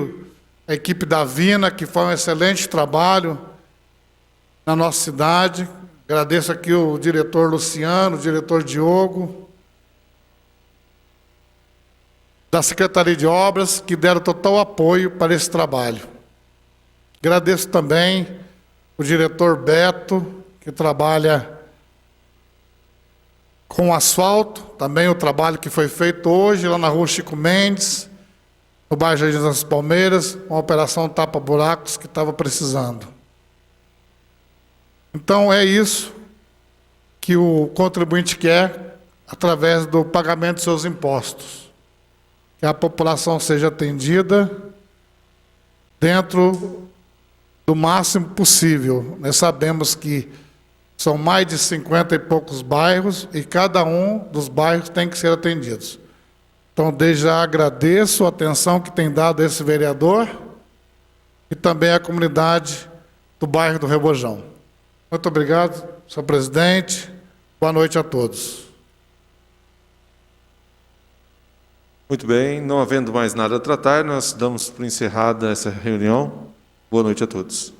[SPEAKER 5] a equipe da Vina, que faz um excelente trabalho na nossa cidade. Agradeço aqui o diretor Luciano, o diretor Diogo, da Secretaria de Obras, que deram total apoio para esse trabalho. Agradeço também o diretor Beto, que trabalha com asfalto, também o trabalho que foi feito hoje lá na Rua Chico Mendes, no bairro Jardim das Palmeiras, uma operação tapa-buracos que estava precisando. Então, é isso que o contribuinte quer através do pagamento de seus impostos. Que a população seja atendida dentro do máximo possível. Nós sabemos que são mais de 50 e poucos bairros e cada um dos bairros tem que ser atendidos. Então, desde já agradeço a atenção que tem dado a esse vereador e também a comunidade do bairro do Rebojão. Muito obrigado, senhor presidente. Boa noite a todos.
[SPEAKER 14] Muito bem, não havendo mais nada a tratar, nós damos por encerrada essa reunião. Boa noite a todos.